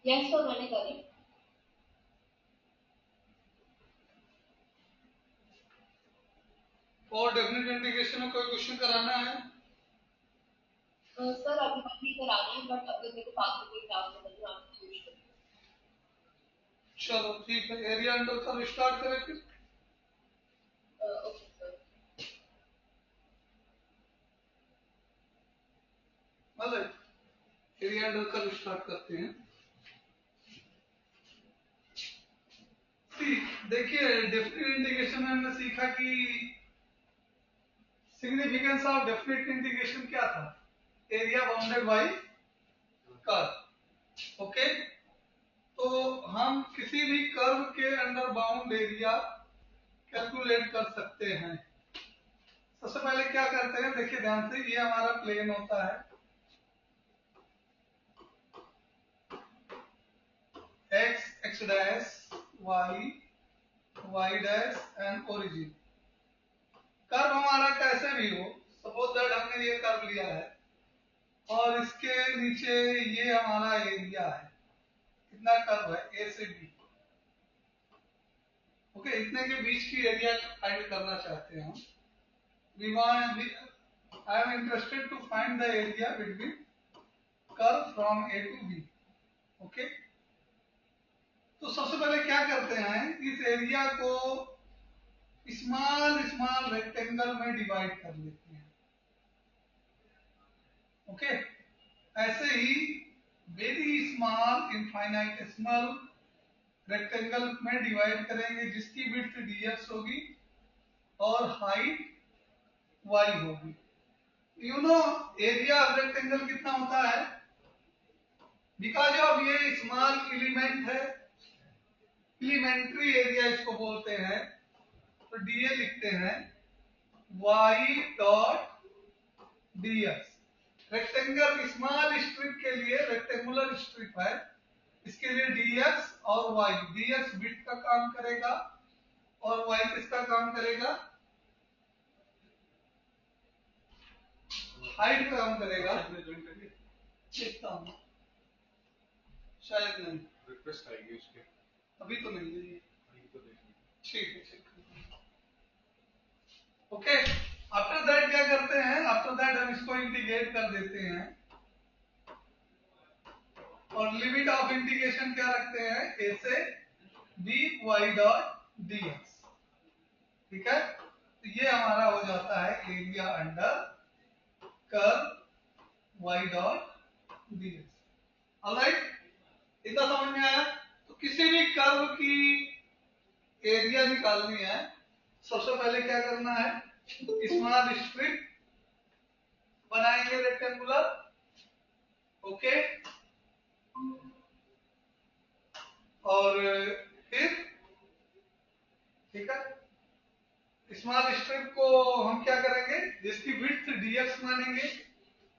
Yes तो मैंने करी। और डेफिनेट इंटीग्रेशन में कोई क्वेश्चन कराना है? सर अभी तक नहीं कराना है, बट अगर मेरे को बाद में कोई डाउट है तो आपसे पूछ लूंगी। चलो ठीक है, एरिया अंडर कर्व स्टार्ट करें फिर। Okay sir. मतलब एरिया अंडर कर्व स्टार्ट करते हैं। देखिए डेफिनेट इंटीग्रेशन में हमने सीखा कि सिग्निफिकेंस ऑफ डेफिनेट इंटीग्रेशन क्या था? Area bounded bye curve. Okay, तो हम किसी भी कर्व के अंडर बाउंड एरिया कैलकुलेट कर सकते हैं। सबसे पहले क्या करते हैं, देखिए ध्यान से, ये हमारा प्लेन होता है x, x dash, y, y dash and origin. Curve हमारा कैसे भी हो, सपोज दैट हमने ये कर्व लिया है और इसके नीचे ये हमारा एरिया है। कितना कर्व है? ए से बी। ओके, इतने के बीच की एरिया फाइंड करना चाहते हैं हम। I am interested to find the area between curve from A to B. Okay, तो सबसे पहले क्या करते हैं, इस एरिया को स्मॉल स्मॉल रेक्टेंगल में डिवाइड कर लेते हैं। ओके, ऐसे ही वेरी स्मॉल इनफाइनाइटेसिमल रेक्टेंगल में डिवाइड करेंगे जिसकी विड्थ dx होगी और हाइट y होगी। You know area of rectangle कितना होता है? बिकॉज ऑफ ये स्मॉल एलिमेंट है, एलिमेंट्री एरिया इसको बोलते हैं, तो डीए लिखते हैं y dot dx। Rectangle small strip के लिए रेक्टेंगुलर स्ट्रिप है, इसके लिए dx और y, dx विड्थ का काम करेगा और y किसका काम करेगा? हाइट का काम करेगा। देखता हूँ, शायद नहीं, रिक्वेस्ट आएगी उसके, अभी तो नहीं है ये। तो देखिए। ठीक है, ठीक है। ओके, आफ्टर दैट क्या करते हैं, आफ्टर दैट हम इसको इंटीग्रेट कर देते हैं और लिमिट ऑफ इंटीग्रेशन क्या रखते हैं? ए से B Y dot D X. ठीक है, तो ये हमारा हो जाता है area under curve Y dot D X. Alright, इतना समझ में आया? तो किसी भी कर्व की एरिया निकालनी है, सबसे पहले क्या करना है, स्मॉल स्ट्रिप बनाएंगे रेक्टेंगुलर। ओके, और फिर ठीक है, स्मॉल स्ट्रिप को हम क्या करेंगे, जिसकी विड्थ dx मानेंगे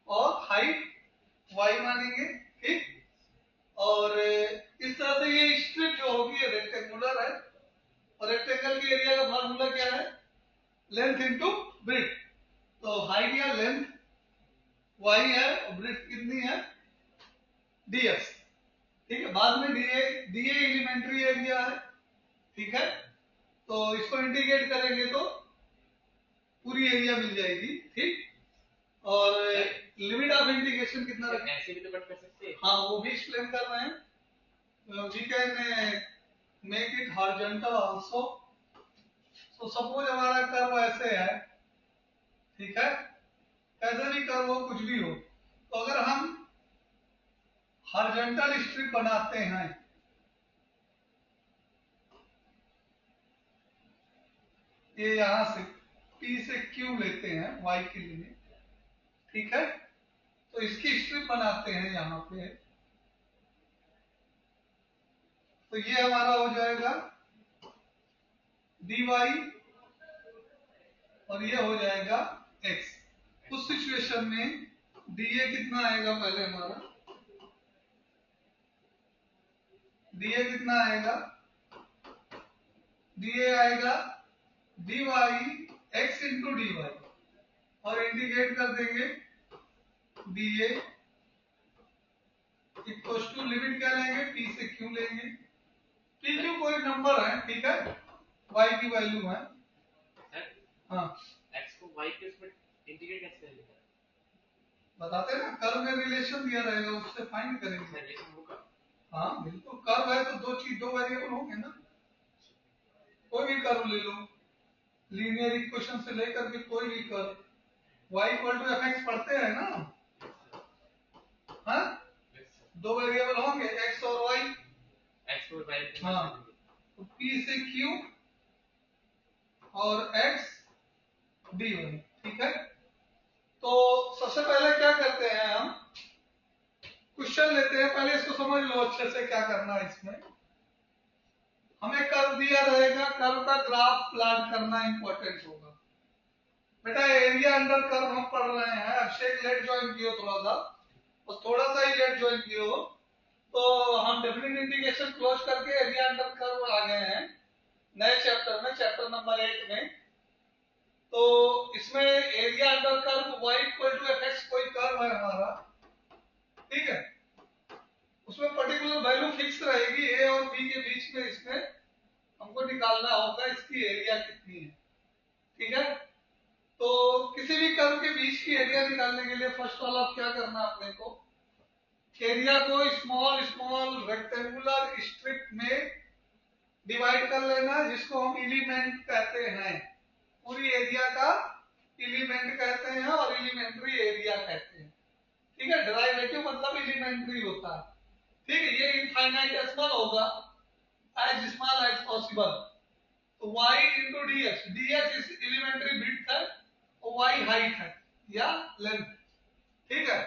और हाइट y मानेंगे। ठीक, और इस तरह से ये स्ट्रिप जो होगी ये रेक्टेंगुलर है और रेक्टेंगल की एरिया का फार्मूला क्या है? Length into breadth. तो हाइट या लेंथ y है और ब्रेथ कितनी है? dx। ठीक है, बाद में dA एलिमेंट्री एरिया है। ठीक है, तो इसको इंटीग्रेट करेंगे तो पूरी एरिया मिल जाएगी। ठीक, और लिमिट ऑफ इंटीग्रेशन कितना रखें? ऐसे भी तो कट कर सकते हैं। हाँ, वो भी एक्सप्लेन कर रहे हैं। We can make it horizontal also. तो सपोज हमारा कर्व ऐसे है, ठीक है, कैसे भी कर्व हो, कुछ भी हो, तो अगर हम हॉरिजॉन्टल स्ट्रिप बनाते हैं, ये यहां से P से Q लेते हैं y के लिए, ठीक है, तो इसकी स्ट्रिप बनाते हैं यहां पे, तो ये हमारा हो जाएगा dy और ये हो जाएगा x। उस सिचुएशन में dA कितना आएगा? पहले हमारा dA कितना आएगा? dA आएगा dy x इंटू dy और इंटीग्रेट कर देंगे dA इक्वल टू लिमिट क्या लेंगे, पी से क्यू लेंगे। पी क्यू कोई नंबर है, ठीक है, वाई की वैल्यू है। हाँ एक्स को वाई के उसमें इंटीग्रेट कैसे करेंगे? बताते हैं ना, कर्व में रिलेशन दिया रहेगा, उससे फाइंड करेंगे। रिलेशन होगा। हाँ बिल्कुल, कर्व है तो दो वेरिएबल होंगे ना, कोई भी कर्व ले लो, लीनियर इक्वेशन से लेकर के कोई भी curve, y equal to F X पढ़ते हैं ना। हाँ दो वेरिएबल होंगे x और y। एक्स को वाई के हाँ तो p से q और x dy, ठीक है। तो सबसे पहले क्या करते हैं, हम क्वेश्चन लेते हैं, पहले इसको समझ लो अच्छे से क्या करना है। इसमें हमें कर्व दिया रहेगा, कर्व का ग्राफ प्लॉट करना इंपॉर्टेंट होगा। बेटा एरिया अंडर कर्व हम पढ़ रहे हैं, अभिषेक लेट ज्वाइन किया थोड़ा सा, और थोड़ा सा ही लेट ज्वाइन किया, तो हम डेफिनेट इंटीग्रेशन क्लोज करके एरिया अंडर कर्व आ गए हैं नए चैप्टर में, चैप्टर नंबर 8 में। तो इसमें area under curve y equal to F x कोई कर्व है हमारा, ठीक है, उसमें पर्टिकुलर वैल्यू फिक्स रहेगी a और b के बीच में, इसमें हमको निकालना होगा इसकी एरिया कितनी है, ठीक है। तो किसी भी कर्व के बीच की एरिया निकालने के लिए फर्स्ट ऑल आप क्या करना, अपने को एरिया को स्मॉल स्मॉल रेक्टेंगुलर स्ट्रिप में डिवाइड कर लेना, जिसको हम एलिमेंट कहते हैं। पूरी एरिया का एलिमेंट कहते हैं और एलिमेंट्री एरिया कहते हैं, ठीक है। डेरिवेटिव मतलब एलिमेंट्री होता है, ठीक है। ये इनफाइनाइटेसिमल होगा, एज स्मॉल एज पॉसिबल। तो y into dx, dx इस एलिमेंट्री विड्थ है और y हाइट है या लेंथ, ठीक है।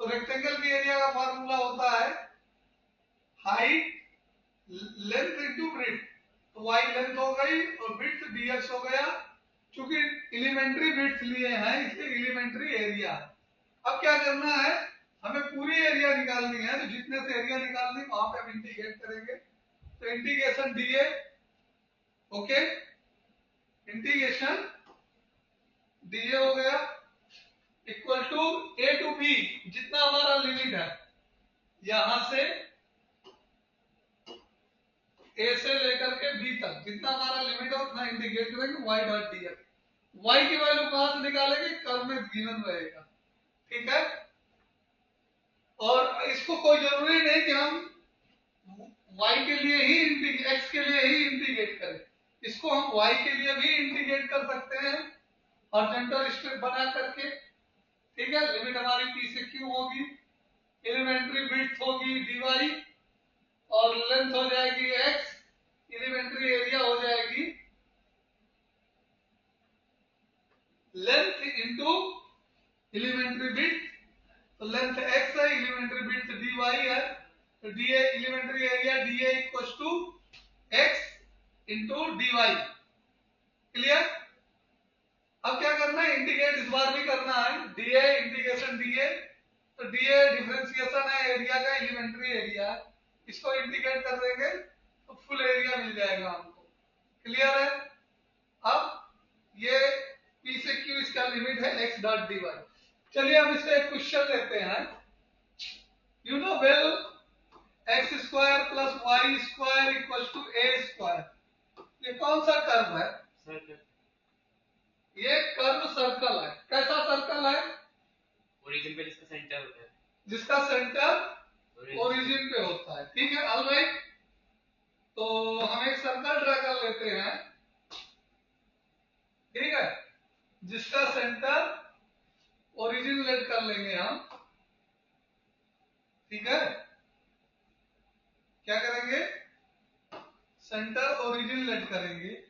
तो रेक्टेंगल की एरिया का फार्मूला होता है हाइट लेंथ इनटू ब्रेड्थ, तो y लेंथ हो गई और ब्रेड्थ dx हो गया। क्योंकि एलिमेंट्री ब्रेड्थ लिए हैं इसलिए एलिमेंट्री एरिया। अब क्या करना है, हमें पूरी एरिया निकालनी है, तो जितने से एरिया निकालनी वहां पे हम इंटीग्रेट करेंगे। तो integration dA, okay, integration dA हो गया equal to a to b, जितना हमारा लिमिट है यहां से a से लेकर के b तक, जितना हमारा लिमिट है उतना इंटीग्रेट करेंगे y डॉट dx। y की वैल्यू कहां से निकालेंगे, कर्व में गिवन रहेगा, ठीक है। और इसको कोई जरूरी नहीं कि हम y के लिए ही x के लिए ही इंटीग्रेट करें, इसको हम y के लिए भी इंटीग्रेट कर सकते हैं हॉरिजॉन्टल स्ट्रिप बना करके, ठीक है। लिमिट हमारी p से q होगी, एलिमेंट्री विड्थ होगी dy और लेंथ हो जाएगी x, एलिमेंट्री एरिया हो जाएगी लेंथ इनटू एलिमेंट्री विड्थ। तो लेंथ x है, एलिमेंट्री विड्थ dy है, तो dA elementary area dA equals to x into dy, clear. अब क्या करना है, इंटीग्रेट इस बार भी करना है, dA इंटीग्रेशन dA, तो dA डिफरेंशिएशन है एरिया का, एलिमेंट्री एरिया, इसको इंटीग्रेट कर देंगे तो फुल एरिया मिल जाएगा हमको, क्लियर है। अब ये p से q इसका लिमिट है x डॉट dy। चलिए हम इससे एक क्वेश्चन लेते हैं। You know well x square plus y square equal to a square, ये कौन सा कर्व है, सर्कल, ये कर्व सर्कल है। कैसा सर्कल है, ओरिजिन पे जिसका सेंटर होता है, जिसका सेंटर ओरिजिन पे होता है, ठीक है, ऑलराइट। तो हम एक सर्कल ड्रा कर लेते हैं, ठीक है, जिसका सेंटर ओरिजिन लेट कर लेंगे हम, ठीक है। क्या करेंगे, सेंटर ओरिजिन लेट करेंगे।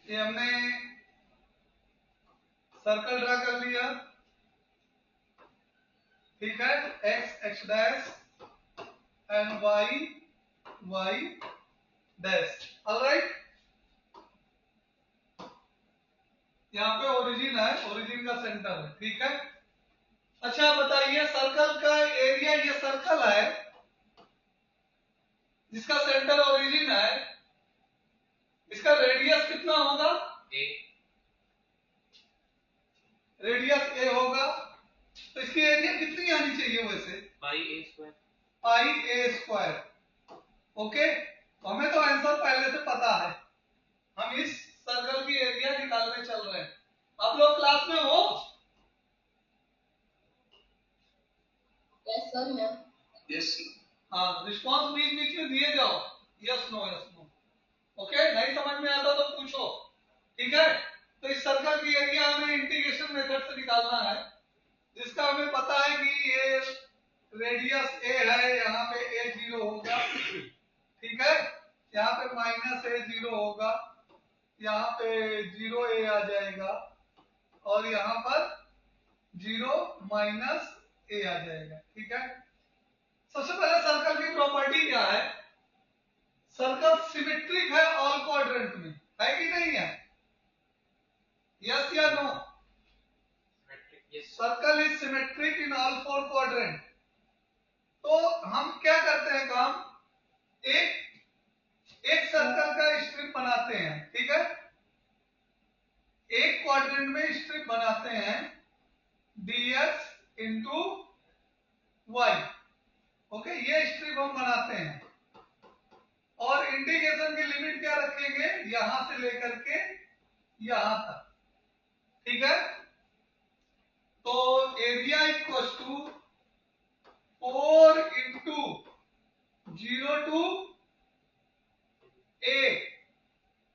ये हमने सर्कल ड्रा कर लिया, ठीक है, x x dash and y y dash, alright. यहाँ पे ओरिजिन है, ओरिजिन का सेंटर है, ठीक है। अच्छा बताइए सर्कल का एरिया, ये सर्कल है जिसका सेंटर ओरिजिन है, इसका रेडियस कितना होगा? A रेडियस ए होगा, तो इसकी एरिया कितनी आनी चाहिए वैसे? pi A square. Pi A square. Okay, तो हमें तो आंसर पहले से पता है, हम इस सर्कल की एरिया निकालने चल रहे हैं। आप लोग क्लास में हो? Yes sir ma'am. यस। हाँ, रिस्पॉन्स बीच बीच में दिए जाओ, yes no yes no. Okay, नहीं समझ में आता तो पूछो, ठीक है। तो इस सर्कल की एरिया हमें इंटीग्रेशन मेथड से निकालना है, जिसका हमें पता है कि ये रेडियस ए है, यहाँ पे ए जीरो होगा, ठीक है। यहाँ पे माइनस ए जीरो होगा, यहाँ पे जीरो ए आ जाएगा, और यहाँ पर जीरो माइनस ए आ जाएगा, ठीक है। सबसे पहले सर्कल की प्रॉपर्टी क्या है? सर्कल सिमेट्रिक है ऑल क्वाड्रेंट में, है कि नहीं है? यस या no? Yes. Circle is symmetric in all four quadrant. तो हम क्या करते हैं काम, एक सर्कल का स्ट्रिप बनाते हैं, ठीक है। एक क्वाड्रेंट में स्ट्रिप बनाते हैं dx इंटू वाई। ओके, ये स्ट्रिप हम बनाते हैं, और इंटीग्रेशन की लिमिट क्या रखेंगे? यहां से लेकर के यहां तक, ठीक है। तो area equal to 4 into 0 to a.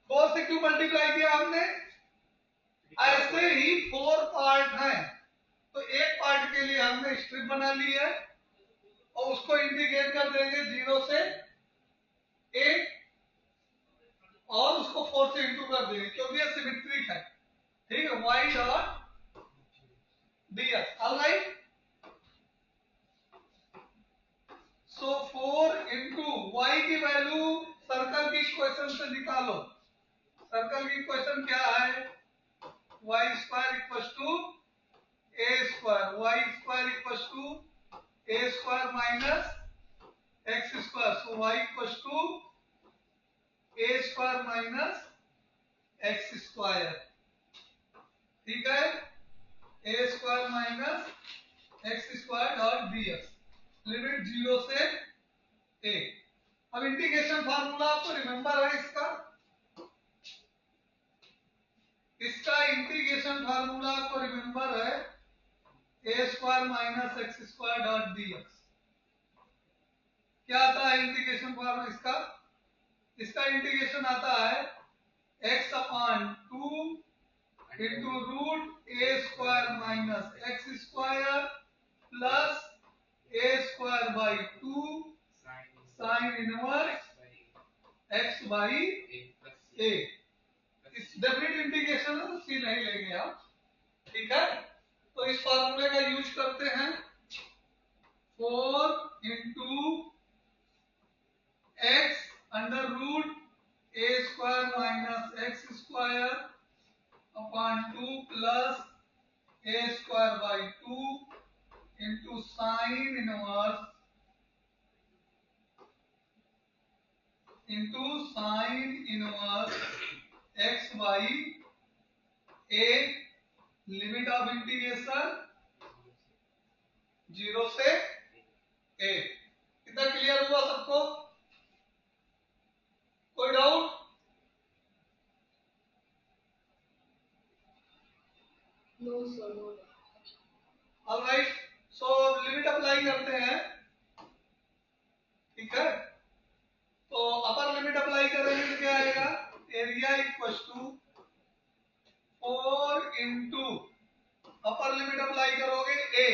4 से क्यों मल्टीप्लाई किया हमने? ऐसे ही 4 पार्ट हैं, तो एक पार्ट के लिए हमने स्ट्रिप बना ली है, और उसको इंटीग्रेट कर देंगे 0 से ए, और उसको 4 से इंटू कर देंगे, क्योंकि ये सिमेट्रिक है, ठीक है। y dot dx, alright. So 4 into y की वैल्यू सर्कल की इक्वेशन से निकालो। सर्कल की इक्वेशन क्या है? Y square equal to a square, y square equal to a square minus x square, so y equal to a square minus x square, ठीक है। A square minus x square dot dx, limit 0 से ए। अब integration formula आपको remember है इसका integration formula आपको remember है, a square minus x square dot dx। क्या आता है इंटीग्रेशन फार्मूला इसका इंटीग्रेशन आता है x upon 2 into root a square minus x square plus a square by 2 sine inverse x by a. इस definite integration है, सी नहीं लेंगे आप, ठीक है। तो इस फार्मूले का यूज करते हैं, 4 into x under root a square minus x square upon 2 plus a square by 2 into sine inverse x by a, limit of integration 0 से ए। कितना क्लियर हुआ सबको? कोई doubt? No sir no. Alright, so limit apply करते हैं, ठीक है। तो अपर लिमिट अप्लाई करेंगे तो क्या आएगा? Area equal to 4 into upper limit apply करोगे ए,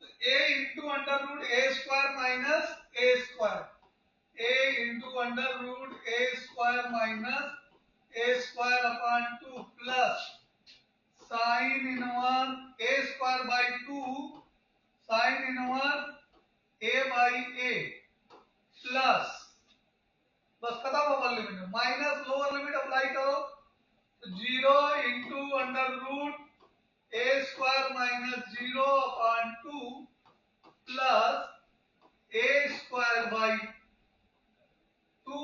तो a into under root a square minus a square, a into under root a square minus a square upon 2 plus sine inverse a square by 2 sine inverse a by a plus, बस खत्म upper limit, minus lower limit apply करो तो 0 into under root a square minus 0/2 plus a square by 2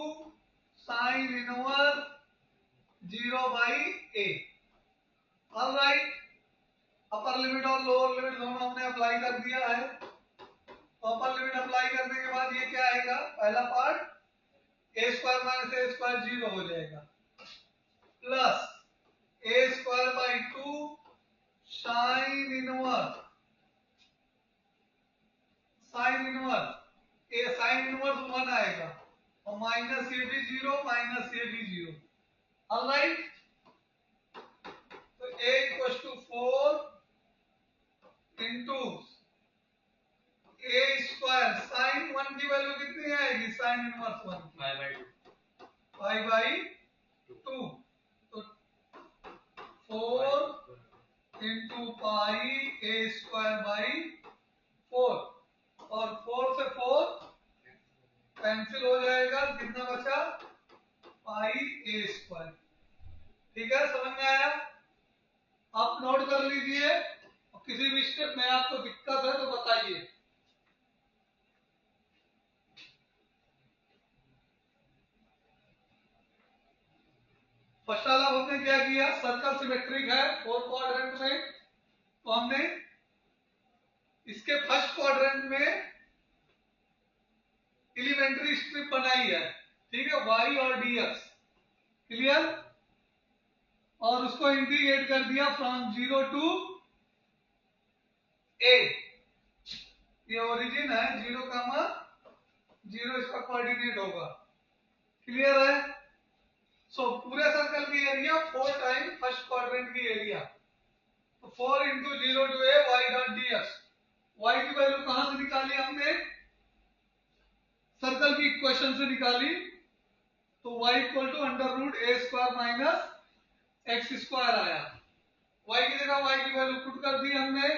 sine inverse 0/a। Alright, upper limit और lower limit दोनों हमने apply कर दिया है। तो अपर लिमिट अप्लाई करने के बाद ये क्या आएगा, पहला part A square minus a square 0 हो जाएगा, plus a square by 2 sine inverse A sign inverse 1 आएगा और माइनस ये भी 0 माइनस ये भी 0। ऑलराइट, तो a equals to 4 into a square sine 1 की वैल्यू कितनी आएगी, साइन इनवर्स 1 पाई बाई 2, तो 4 into pi A square by 4 और 4 से 4 कैंसिल हो जाएगा, कितना बचा, पाई ए स्क्वायर। ठीक है, समझ में आया? आप नोट कर लीजिए, किसी भी स्टेप में आपको दिक्कत है तो बताइए। फर्स्ट वाला हमने क्या किया, सर्कल सिमेट्रिक है 4 क्वाड्रेंट में, तो हमने इसके फर्स्ट क्वाड्रेंट में एलिमेंट्री स्ट्रिप बनाई है, ठीक है, y और dx, क्लियर, और उसको इंटीग्रेट कर दिया फ्रॉम 0 टू a। ये ओरिजिन है 0,0 इसका कोऑर्डिनेट होगा, क्लियर है? सो पूरे सर्कल की एरिया 4 टाइम फर्स्ट क्वाड्रेंट की एरिया, तो 4 into 0 to a y dot dx। y की वैल्यू कहां से निकाली हमने, सर्कल की इक्वेशन से निकाली, तो y equal to under root a square minus x square आया। y की जगह y की वैल्यू पुट कर दी हमने,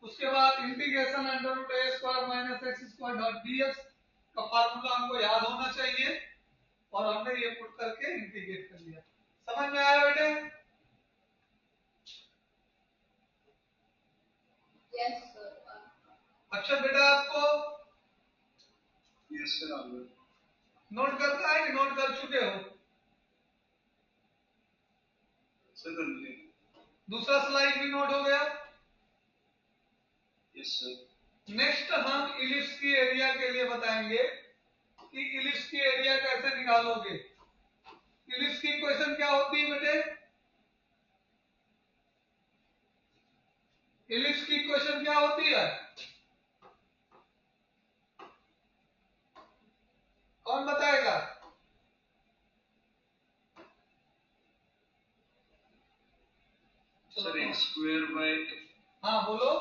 उसके बाद integration under root a square minus x square dot dx का फार्मूला हमको याद होना चाहिए, और हमने ये पुट करके इंटीग्रेट कर लिया। समझ में आया बेटे? Yes sir. अच्छा बेटा, आपको यस सर, नोट करना है कि नोट कर चुके हो? सर कर लिया। दूसरा स्लाइड भी नोट हो गया? Yes sir. नेक्स्ट हम इलिप्स की एरिया के लिए बताएंगे कि इलिप्स की एरिया कैसे निकालोगे। इलिप्स की इक्वेशन क्या होती है बेटे? इलिप्स की इक्वेशन क्या होती है, कौन बताएगा? सर एक्स स्क्वायर बाई, हाँ बोलो,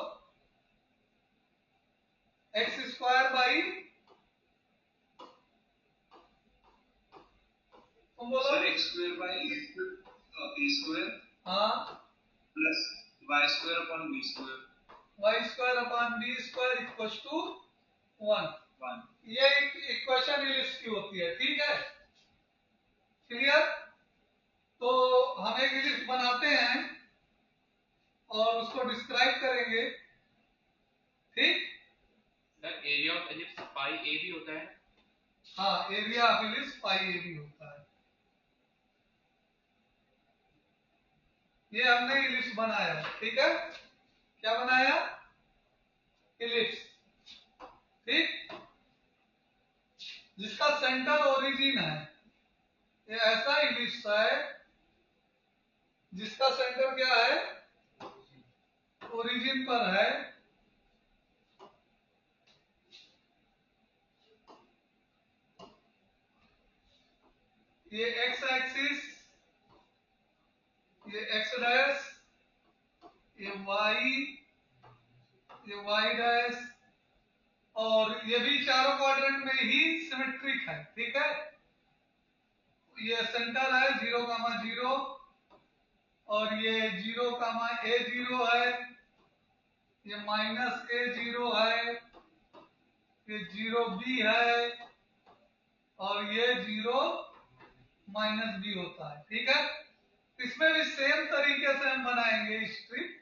एक्स स्क्वायर बाई, तुम बोलो। Sir x square by a square, हाँ, plus y square upon b square, y square upon b square equals to 1। ये इक्वेशन इलिप्स की होती है, ठीक है, क्लियर? तो हम एक इलिप्स बनाते हैं और उसको डिस्क्राइब करेंगे, ठीक? सर एरिया ऑफ एलिप्स पाई ए भी होता है। हाँ, एरिया ऑफ इलिप्स पाई ए भी होता है। ये हमने इलिप्स बनाया, ठीक है, क्या बनाया, इलिप्स, ठीक, जिसका सेंटर ओरिजिन है। ये ऐसा इलिप्स है जिसका सेंटर क्या है, ओरिजिन पर है। ये एक्स एक्सिस, ये एक्स डैश, ये वाई डैश, और ये भी चारों क्वाड्रेंट में ही सिमेट्रिक है, ठीक है। ये सेंटर है 0,0 और ये 0,A0 है, ये माइनस A0 है, ये 0B है, और ये 0 माइनस B होता है, ठीक है। इसमें भी सेम तरीके से हम बनाएंगे स्ट्रिप।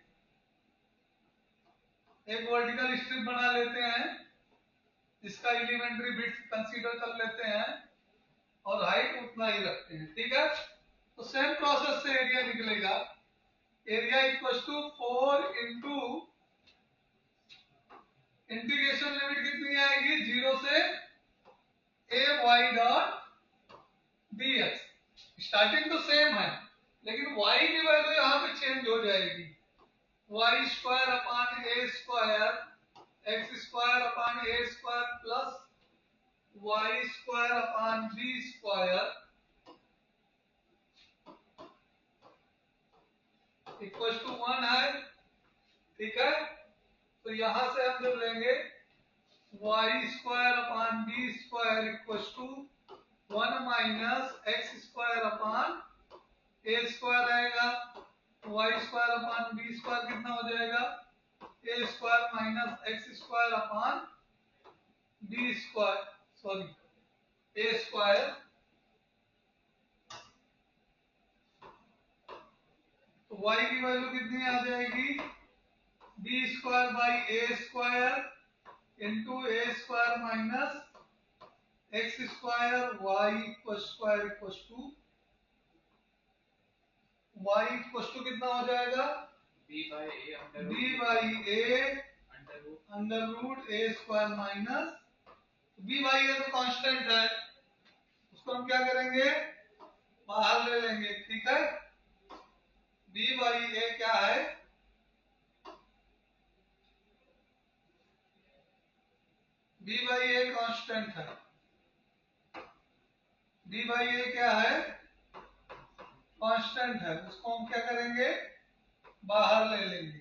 एक वर्टिकल स्ट्रिप बना लेते हैं, इसका एलिमेंट्री बिट्स कंसीडर कर लेते हैं और हाइट उतना ही रखते हैं, ठीक है। तो सेम प्रोसेस से एरिया निकलेगा। Area equal to 4 into integration limit कितनी आएगी, 0 से a y dot dx। Starting तो सेम है लेकिन y की वैल्यू यहाँ पे चेंज हो जाएगी। Y square upon a square x square upon a square plus y square upon b square equal to 1 है, ठीक है। तो यहां से हम जब लेंगे y square upon b square equal to 1 minus x square upon a square आएगा। Y square upon b square कितना हो जाएगा, a square minus x square upon b square, sorry a square. तो y की वैल्यू कितनी आ जाएगी, b square by a square into a square minus x square y square equal to y equal to कितना हो जाएगा, b by a b by a under root under root a square minus b by a तो constant है, उसको हम क्या करेंगे, बाहर ले लेंगे, ठीक है। b बाई ए क्या है, b बाई ए कांस्टेंट है। b बाई ए क्या है, कांस्टेंट है, उसको हम क्या करेंगे, बाहर ले लेंगे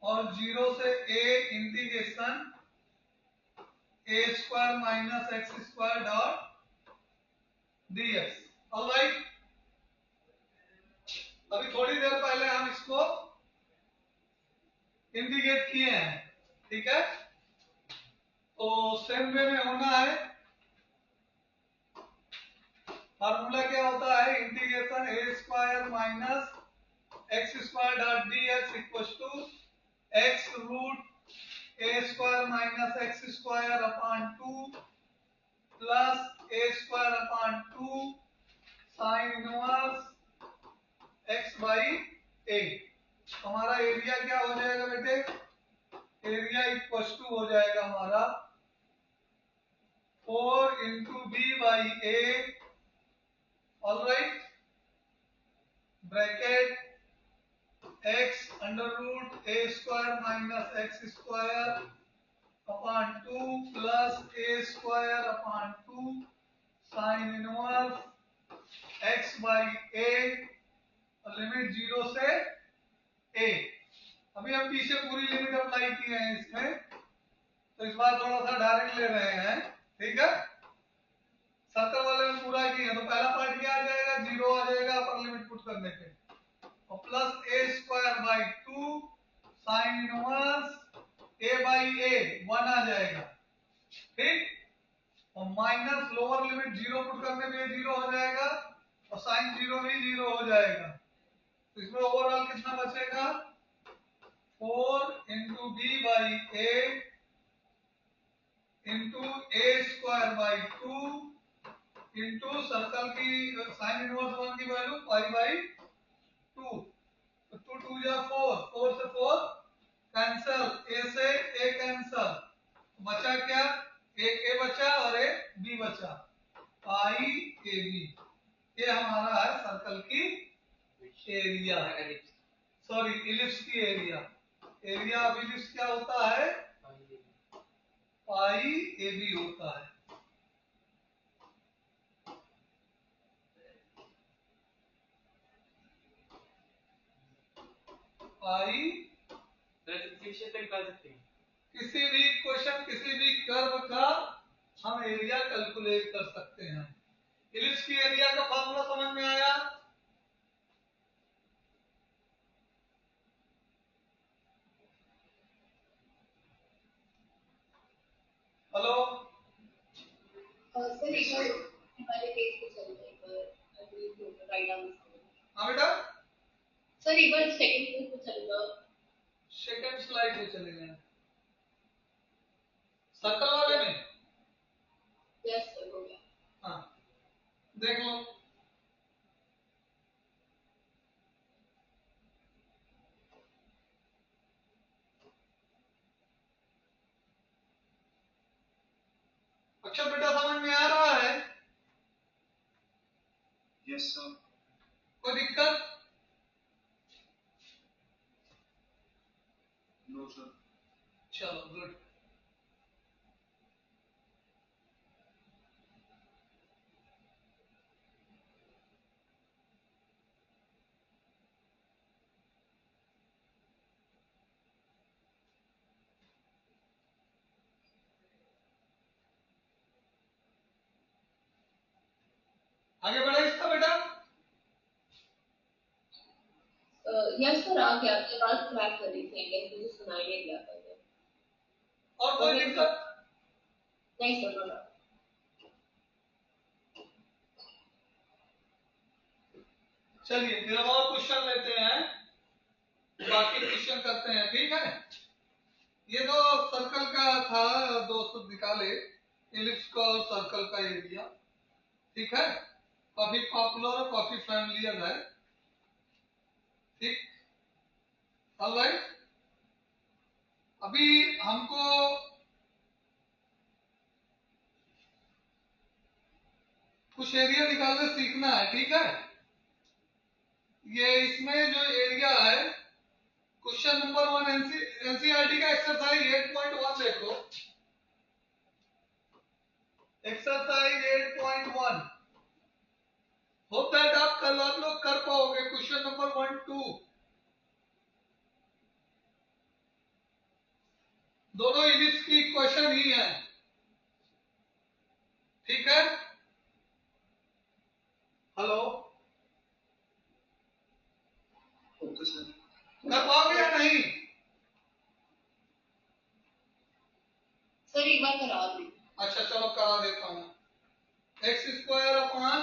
और 0 से a integration a square minus x square dot dx। Alright, अभी थोड़ी देर पहले हम इसको इंटीग्रेट किए हैं, ठीक है। तो सेम वे में होना है। फार्मूला क्या होता है, integration a square minus x square dot dx equal to x root a square minus x square upon 2 plus a square upon 2 sine inverse x by a. हमारा एरिया क्या हो जाएगा बेटे, एरिया इक्वल टू हो जाएगा हमारा 4 into b by a, alright, bracket x under root a square minus x square upon 2 plus a square upon 2 sine inverse x by a, limit 0 से ए। अभी हम पीछे पूरी लिमिट अप्लाई किए हैं इसमें, तो इस बार थोड़ा सा डायरेक्ट ले रहे हैं, ठीक है। सर्कल वाले में पूरा किए तो पहला पार्ट क्या आ जाएगा, 0 आ जाएगा अपर लिमिट पुट करने पे, और plus a square by 2 sine inverse a by a 1 आ जाएगा, ठीक। और माइनस लोअर लिमिट 0 पुट करने पे 0 हो जाएगा और साइन 0 भी 0 हो जाएगा। तो इसमें ओवरऑल कितना बचेगा, 4 into b by a into a square by 2 into circle की साइन इनवर्स 1 की वैल्यू पाई बाई 2। तो 2 2 या 4, 4 से 4 कैंसल, ए से ए कैंसल, बचा क्या, एक ए बचा और एक बी बचा, पाई ए बी। ये हमारा है सर्कल की एरिया, सॉरी इलिप्स की एरिया। एरिया ऑफ इलिप्स क्या होता है, पाई ए बी होता है। पाई निकाल सकते हैं। किसी भी क्वेश्चन किसी भी कर्व का हम एरिया कैलकुलेट कर सकते हैं। इलिप्स की एरिया का फार्मूला समझ में आया, हेलो, सर एक बार हमारे पेज पे चलते हैं, पर राइट आंसर। हाँ बेटा, सर एक बार सेकंड पेज पे चलेगा। सेकंड स्लाइड पे चले गए सर्कल वाले में। यस सर हो गया। हाँ देख लो, अच्छा बेटा समझ में आ रहा है? Yes, sir. कोई दिक्कत? No, sir. चलो गुड। आगे बढ़े इसका बेटा। यस सर आ गया, आपकी आवाज क्रैक कर रही थी, लेकिन मुझे सुनाई नहीं दिया था। और कोई दिक्कत? नहीं सर बोला। चलिए फिर हम और क्वेश्चन लेते हैं, बाकी क्वेश्चन करते हैं, ठीक है? ये जो सर्कल का था दोस्त निकाले, इलिप्स का और सर्कल का एरिया, ठीक है? काफी पॉपुलर और काफी फैमिलियर है, ठीक? ऑलराइट, अभी हमको कुछ एरिया निकालने सीखना है, ठीक है? ये इसमें जो एरिया है, क्वेश्चन नंबर 1 एनसीईआरटी का एक्सरसाइज 8.1 देखो। एक्सरसाइज 8.1, होप दैट आप कल आप लोग कर पाओगे क्वेश्चन नंबर 1, 2 दोनों इलिप्स की इक्वेशन ही है, ठीक है? Hello, Okay, sir. कर पाओगे या नहीं? सर एक बार करा दी। अच्छा चलो करा देता हूं। X square upon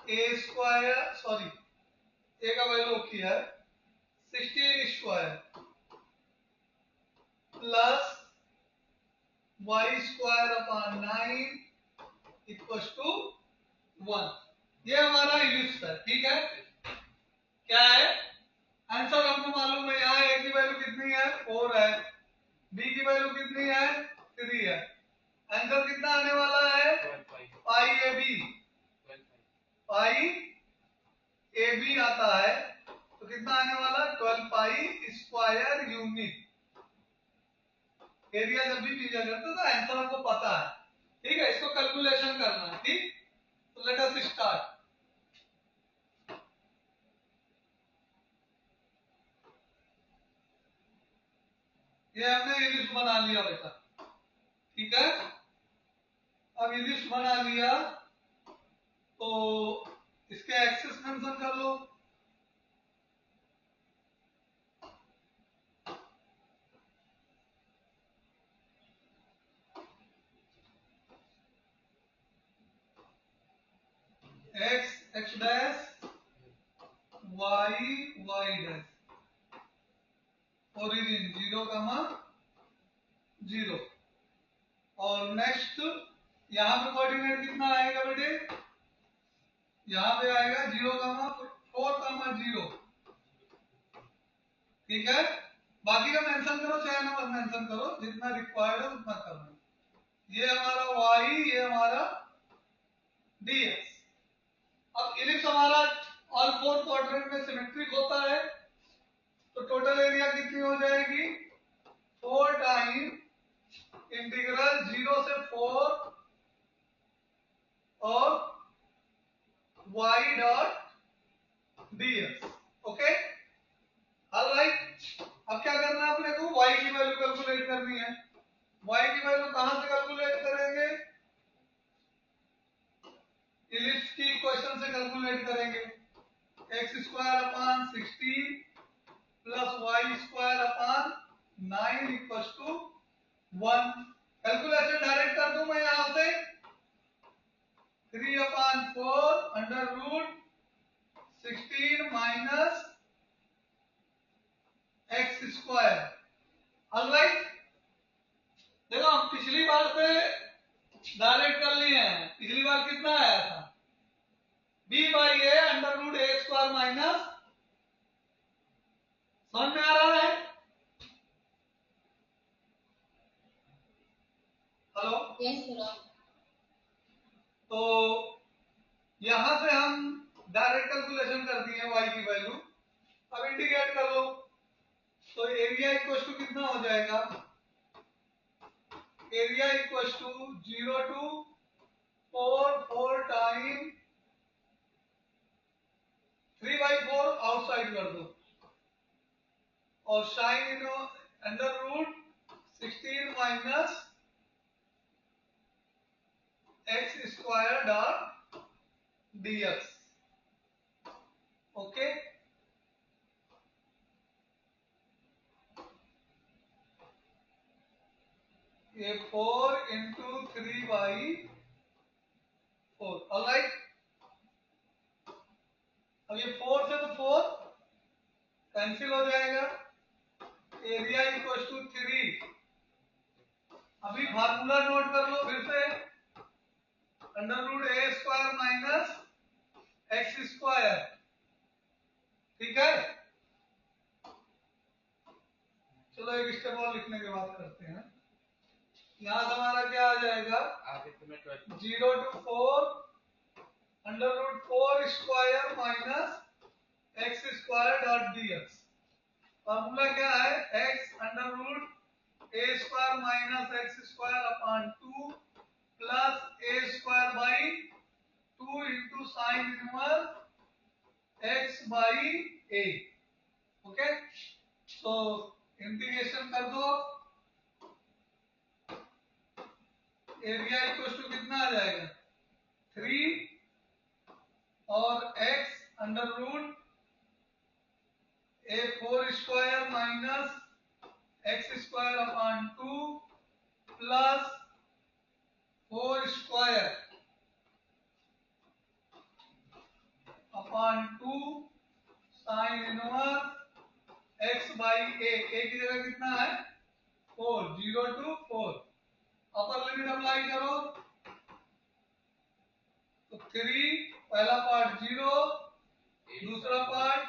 a square, sorry a का वैल्यू की है 16 square plus y square upon 9 equals to 1। ये हमारा इलिप्स है, ठीक है? क्या है आंसर? हमको मालूम है, यहाँ ए की वैल्यू कितनी है 4 है, बी की वैल्यू कितनी है 3 है, आंसर कितना आने वाला है पाई A B, pi A B आता है, तो कितना आने वाला 12 पाई स्क्वायर यूनिट। एरिया जब भी लीजिए करते तो आंसर हमको पता है, ठीक है? इसको कैलकुलेशन करना है, ठीक? तो लेट अस स्टार्ट। ये हमने इलिप्स बना लिया बेटा, ठीक है? अब इलिप्स बना लिया तो इसके एक्सिस मेंशन कर लो। X x dash, y y dash, origin 0, और नेक्स्ट यहाँ पे कोऑर्डिनेट कितना आएगा बेटे? यहाँ पे आएगा 0,4,0, ठीक है? बाकी का मेंशन करो, चाहे नंबर मेंशन करो, जितना रिक्वायर्ड है उतना करना। ये हमारा y, ये हमारा dx। अब इलिप्स हमारा ऑल फोर क्वाड्रेंट में सिमेट्रिक होता है, तो टोटल एरिया कितनी हो जाएगी 4 टाइम इंटीग्रल 0 से 4 और y dot dx, okay? Alright, अब क्या करना है अपने को? y की वैल्यू कैलकुलेट करनी है। y की वैल्यू कहां से कैलकुलेट करेंगे? इलिप्स की इक्वेशन से कैलकुलेट करेंगे। X square upon 16 plus y square upon 9 equals to 1। Calculation direct कर दूं मैं यहाँ 3/4 under root 16 minus x square. Alright, देखो हम पिछली बार से डायरेक्ट कर लिए हैं। पिछली बार कितना आया था? b/a under root a square minus, समझ में आ रहा है? Hello, Yes, sir. तो यहां से हम डायरेक्ट कैलकुलेशन कर दिए y की वैल्यू। अब इंटीग्रेट कर लो, तो एरिया इक्वल टू कितना हो जाएगा? Area equal to 0 to 4 time 3/4 outside कर दो, और sine in under root 16 minus x square dot dx। Okay, ये 4 इंटू 3/4। ऑलराइट, अब ये 4 से तो 4 कैंसिल हो जाएगा। Area equal to 3। अभी फार्मूला नोट कर लो फिर से, under root a square minus x square. ठीक है, चलो एक स्टेप और लिखने के बाद करते हैं। यहां से हमारा क्या आ जाएगा? आगे से मैं 12 0 to 4 under root 4 square minus x square dot dx। Formula क्या है? x under root a square minus x square upon 2 plus a square by 2 into sine inverse x by a। Okay, तो इंटीग्रेशन कर दो, area equal to कितना आ जाएगा? 3 और x under root a 4 square minus x square upon 2 plus 4 square upon 2 sine inverse x by a की जगह कितना है? 4। 0 टू 4 अपर लिमिट अप्लाई करो, तो 3 पहला पार्ट 0, दूसरा part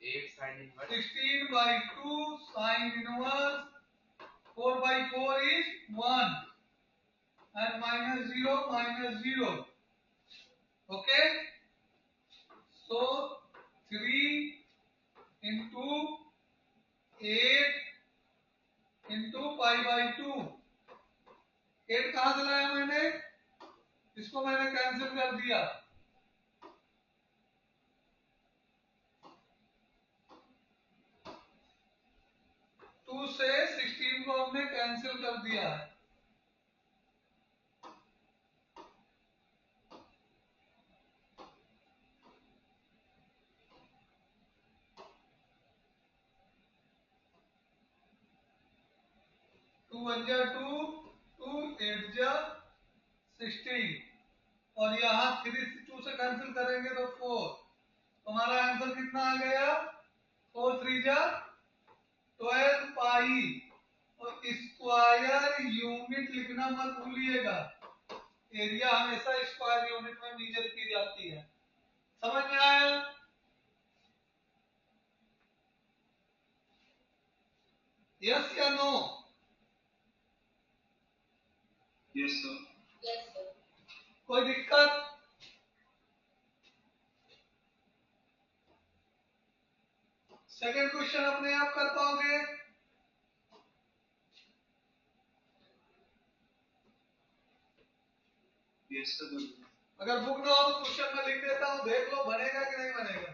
8 sine inverse 16/2 sine inverse 4/4 is 1 and minus 0। Okay, so 3 into 8 into pi/2। 8 कहां से लाया मैंने? इसको मैंने कैंसिल कर दिया। 2 से 16 को हमने कैंसिल कर दिया है। टू 1 जा 2, 2 8 जा 16, और यहाँ 3 से 2 से कैंसिल करेंगे तो 4। हमारा आंसर कितना आ गया? 4 3 जा 12 पाई। और स्क्वायर यूनिट लिखना मत भूलिएगा, एरिया हमेशा स्क्वायर यूनिट में मेजर की जाती है। समझ में आया? यस या no? Yes, sir. Yes, sir. कोई दिक्कत? सेकंड क्वेश्चन अपने आप कर पाओगे? Yes, sir. अगर बुक ना हो तो क्वेश्चन में लिख देता हूं, देख लो बनेगा कि नहीं बनेगा।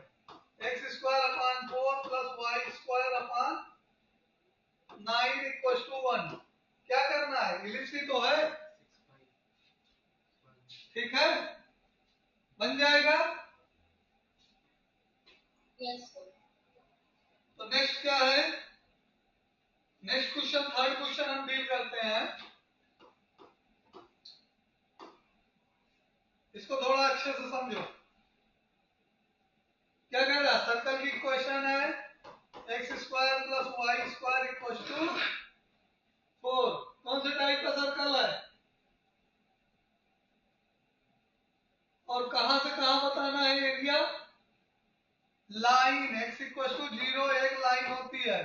X square upon 4 plus y square upon 9 equal to 1। क्या करना है? इलिप्स ही तो है, ठीक है, बन जाएगा। Yes, sir. तो नेक्स्ट क्या है? नेक्स्ट क्वेश्चन, थर्ड क्वेश्चन हम डील करते हैं। अच्छे से समझो क्या कह रहा है। सर्कल की इक्वेशन है x square plus y square equal to 4। कौन से टाइप का सर्कल है और कहां से कहां बताना है area. Line x equal to 0 एक लाइन होती है,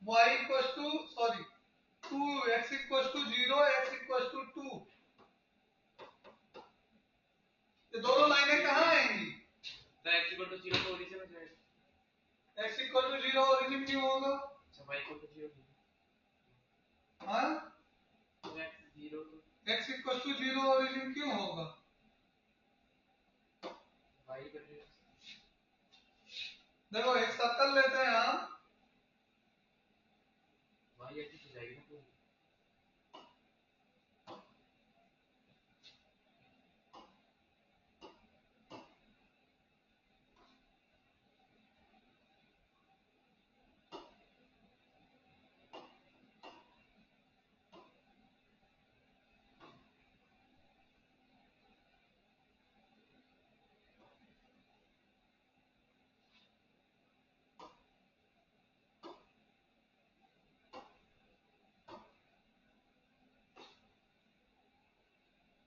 y equal to 2, x equal to 0 x equal to 2। ये दोनों लाइनें कहां आएंगी। तो x इक्वल टू 0 तो ओरिजिन में जाएगा। x इक्वल टू 0 ओरिजिन क्यों होगा। अच्छा y इक्वल टू 0 हाँ तो x 0 तो x इक्वल टू 0 ओरिजिन क्यों होगा। y इक्वल टू देखो एक सर्कल लेते हैं हम, y एक्सिस हो जाएगी ना पूरी।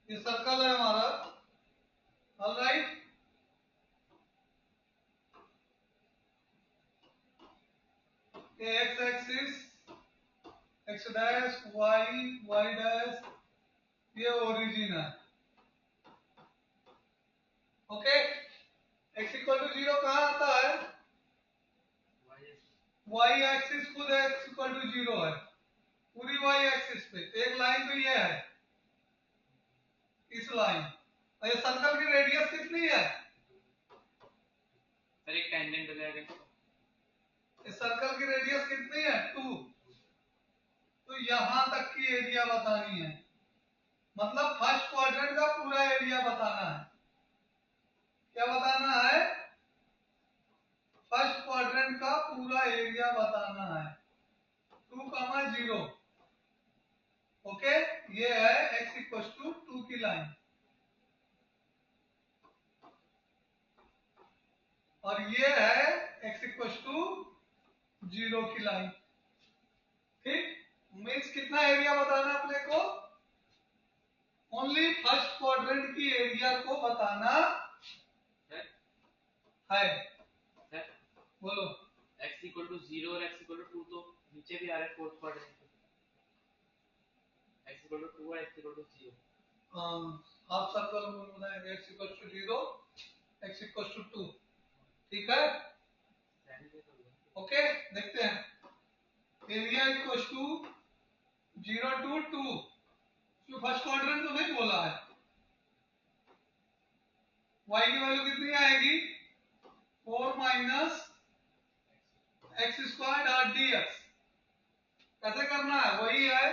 ये सर्कल है हमारा, ऑलराइट। ये x axis x dash y dash ये ओरिजिन है। ओके x इक्वल टू 0 कहां आता है। y एक्सिस खुद x इक्वल टू 0 है पूरी y एक्सिस पे। एक लाइन तो ये है इस लाइन, और ये सर्कल की रेडियस कितनी है। सर एक टेंजेंट हो जाएगा इसका। इस सर्कल की रेडियस कितनी है 2। तो यहां तक की एरिया बतानी है, मतलब फर्स्ट क्वाड्रेंट का पूरा एरिया बताना है। क्या बताना है, फर्स्ट क्वाड्रेंट का पूरा एरिया बताना है 2,0। ओके ये है x इक्वल टू 2 की लाइन, और ये है x इक्वल टू 0 की लाइन। ठीक, मीन्स कितना एरिया बताना अपने को, ओनली फर्स्ट क्वाड्रेंट की एरिया को बताना है। सर बोलो x इक्वल टू 0 और x इक्वल टू 2 तो नीचे भी आ रहा है फोर्थ क्वाड्रेंट पे। x इक्वल टू 2 और x equal to 0। Half circle बनाएंगे x equal to 0 x equal to 2। ठीक है ओके देखते हैं area equal to 0 to 2। First quadrant तो नहीं बोला है। y की वैल्यू कितनी आएगी 4 minus x square dot dx। कैसे करना है, वही है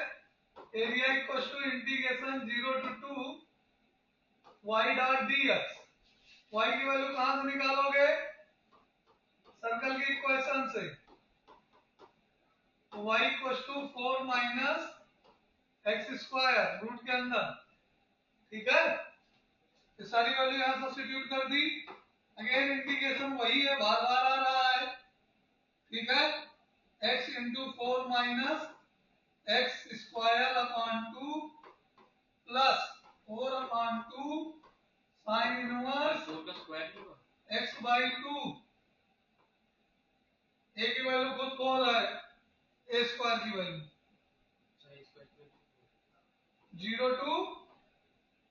area equal to integration 0 to 2 y dot dx। y की वैल्यू कहां से निकालोगे, सर्कल की इक्वेशन से। तो y equal to 4 minus x square root के अंदर। ठीक है, ये सारी वैल्यू यहां सब्स्टिट्यूट कर दी। अगेन इंटीग्रेशन वही है, बार बार आ रहा है। ठीक है, x into 4 minus x square upon 2 plus 4 upon 2 sine inverse 4 का स्क्वायर भी होगा x बाई 2। a की वैल्यू खुद 4 है, a स्क्वायर की वैल्यू 0 टू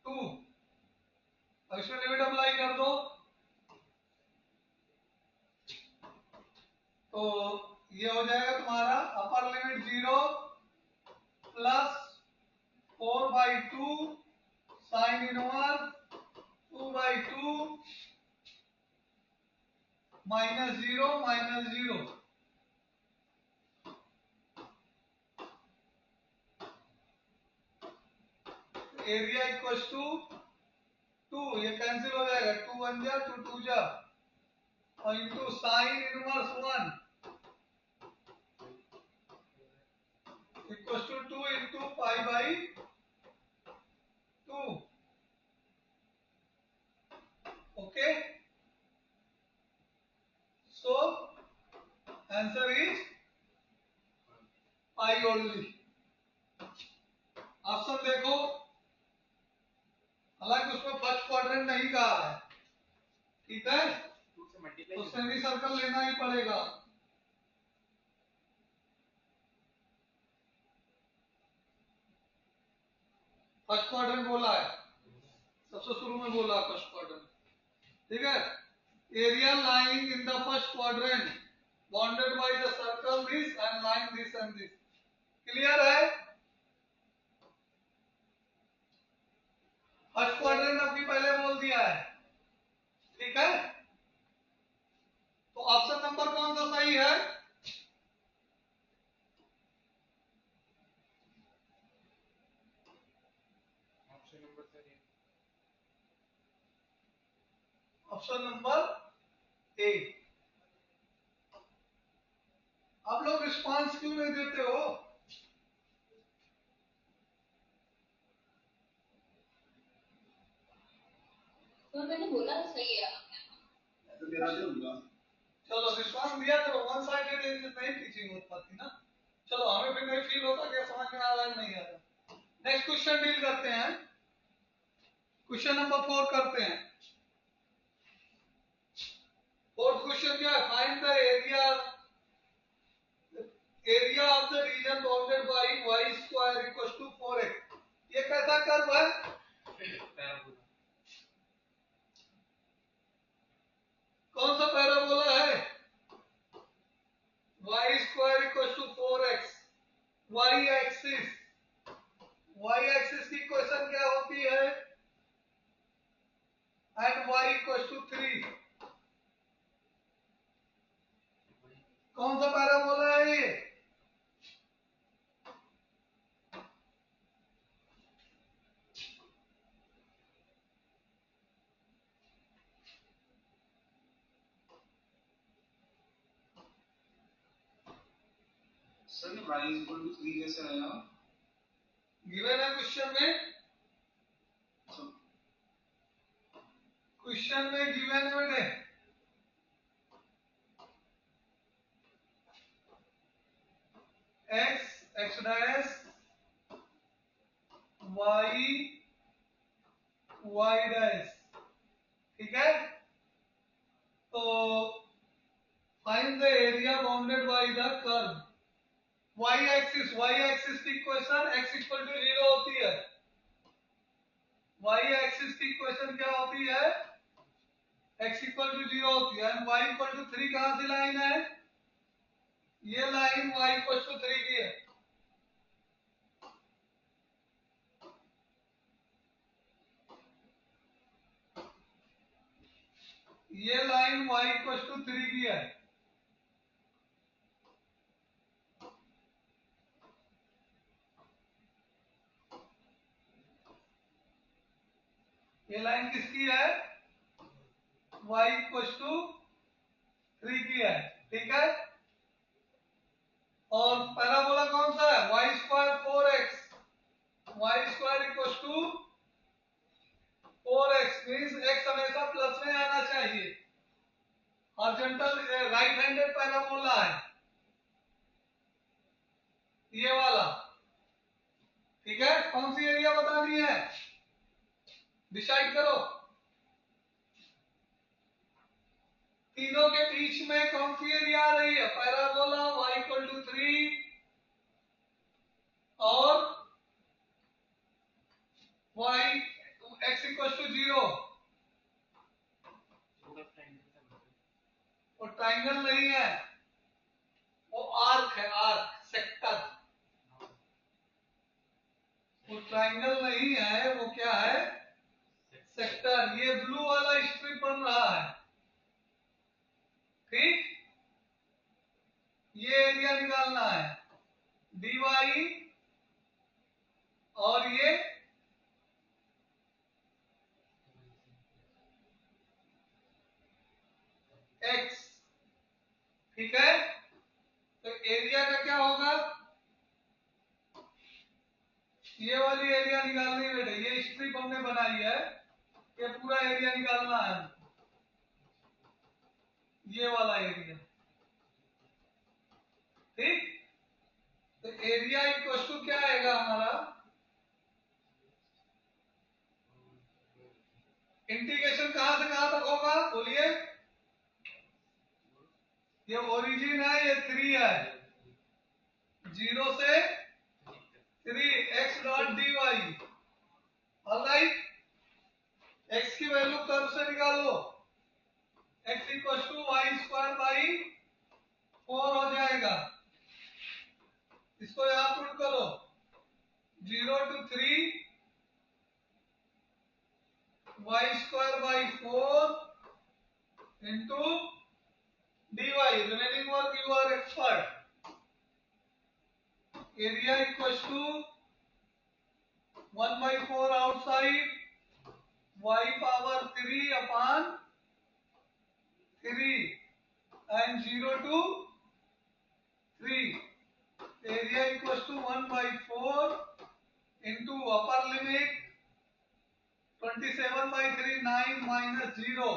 2। अब इसमें लिमिट अप्लाई कर दो तो ये हो जाएगा तुम्हारा upper limit 0 plus 4 by 2 sine inverse 2 by 2 minus 0 area equal to 2। ये कैंसिल हो जाएगा, 2 1 जा 2 2 जा और into sine inverse 1 equal to 2 into pi by 2। Only. Option देखो, हालांकि उसमें फर्स्ट क्वाड्रेंट नहीं कहा है, ठीक है, 2 से मल्टीप्लाई तो सेमी सर्कल लेना ही पड़ेगा। फर्स्ट क्वाड्रेंट बोला है, सबसे शुरू में बोला फर्स्ट क्वाड्रेंट, ठीक है। Area lying in the first quadrant bounded by the circle this and line this and this. Clear है? फर्स्ट क्वाड्रेंट अभी पहले बोल दिया है, ठीक है। तो ऑप्शन नंबर कौन सा सही है? ऑप्शन नंबर सर ये ऑप्शन नंबर ए। आप लोग रिस्पांस क्यों नहीं देते हो? तो मैंने बोला तो सही है। तो मेरा जो होगा चलो रिस्पांस दिया करो, वन साइडेड नहीं टीचिंग हो पाती ना। चलो हमें फिर नहीं फील होता कि समझ में आ रहा है नहीं आ रहा। नेक्स्ट क्वेश्चन डील करते हैं, क्वेश्चन नंबर 4 करते हैं। फोर्थ क्वेश्चन क्या है? Find the area of the region bounded by y square equal to 4x। ये कैसा कर्व है? पैराबोला। कौन सा पैराबोला है? y square equal to 4x। y axis की इक्वेशन क्या होती है? And y equal to 3। कौन सा पैराबोला है ये? सर y इक्वल टू 3 कैसे आएगा? गिवन है क्वेश्चन में, अच्छा, क्वेश्चन में गिवन है बेटे। x डैश y डैश, ठीक है। तो find the area bounded by the curve. y axis की इक्वेशन x इक्वल टू 0 होती है। y एक्सिस की इक्वेशन क्या होती है? x इक्वल टू 0 होती है। एंड y इक्वल टू 3 कहां से लाइन है? ये लाइन y इक्वल टू 3 की है। ये लाइन y इक्वल टू 3 की है। ये लाइन किसकी है? y इक्वल टू 3 की है, ठीक है। और पैराबोला कौन सा है? y square 4x। y square equal to 4x means x हमेशा प्लस में आना चाहिए। हॉरिजॉन्टल राइट हैंडेड पैराबोला है ये वाला, ठीक है। कौन सी एरिया बतानी है? डिसाइड करो। तीनों के बीच में कौन सी एरिया आ रही है? पैराबोला y इक्वल टू 3 और y x इक्वल टू 0। वो ट्राइंगल नहीं है, वो आर्क है, आर्क सेक्टर। वो ट्राइंगल नहीं है, वो क्या है? सेक्टर। ये ब्लू वाला स्ट्रिप बन रहा है, ठीक। ये एरिया निकालना है dy और ये x, ठीक है। तो एरिया का क्या होगा? ये वाली एरिया निकालनी है बेटे। ये स्ट्रिप हमने बनाई है, ये पूरा एरिया निकालना है, ये वाला एरिया, ठीक। तो एरिया इक्वल टू क्या आएगा हमारा, इंटीग्रेशन कहां से कहां तक होगा बोलिए, ये ओरिजिन है, ये 3 है, 0 से 3 x dot dy। Alright, x की वैल्यू कर्व से निकालो, x equal to y square by 4 हो जाएगा। इसको यहां पुट करो, 0 to 3 y square by 4 into dy। Remaining work you are expert. Area equal to 1/4 outside y power 3 upon 3 and 0 to 3। area equals to 1/4 into upper limit 27/3 9 minus 0,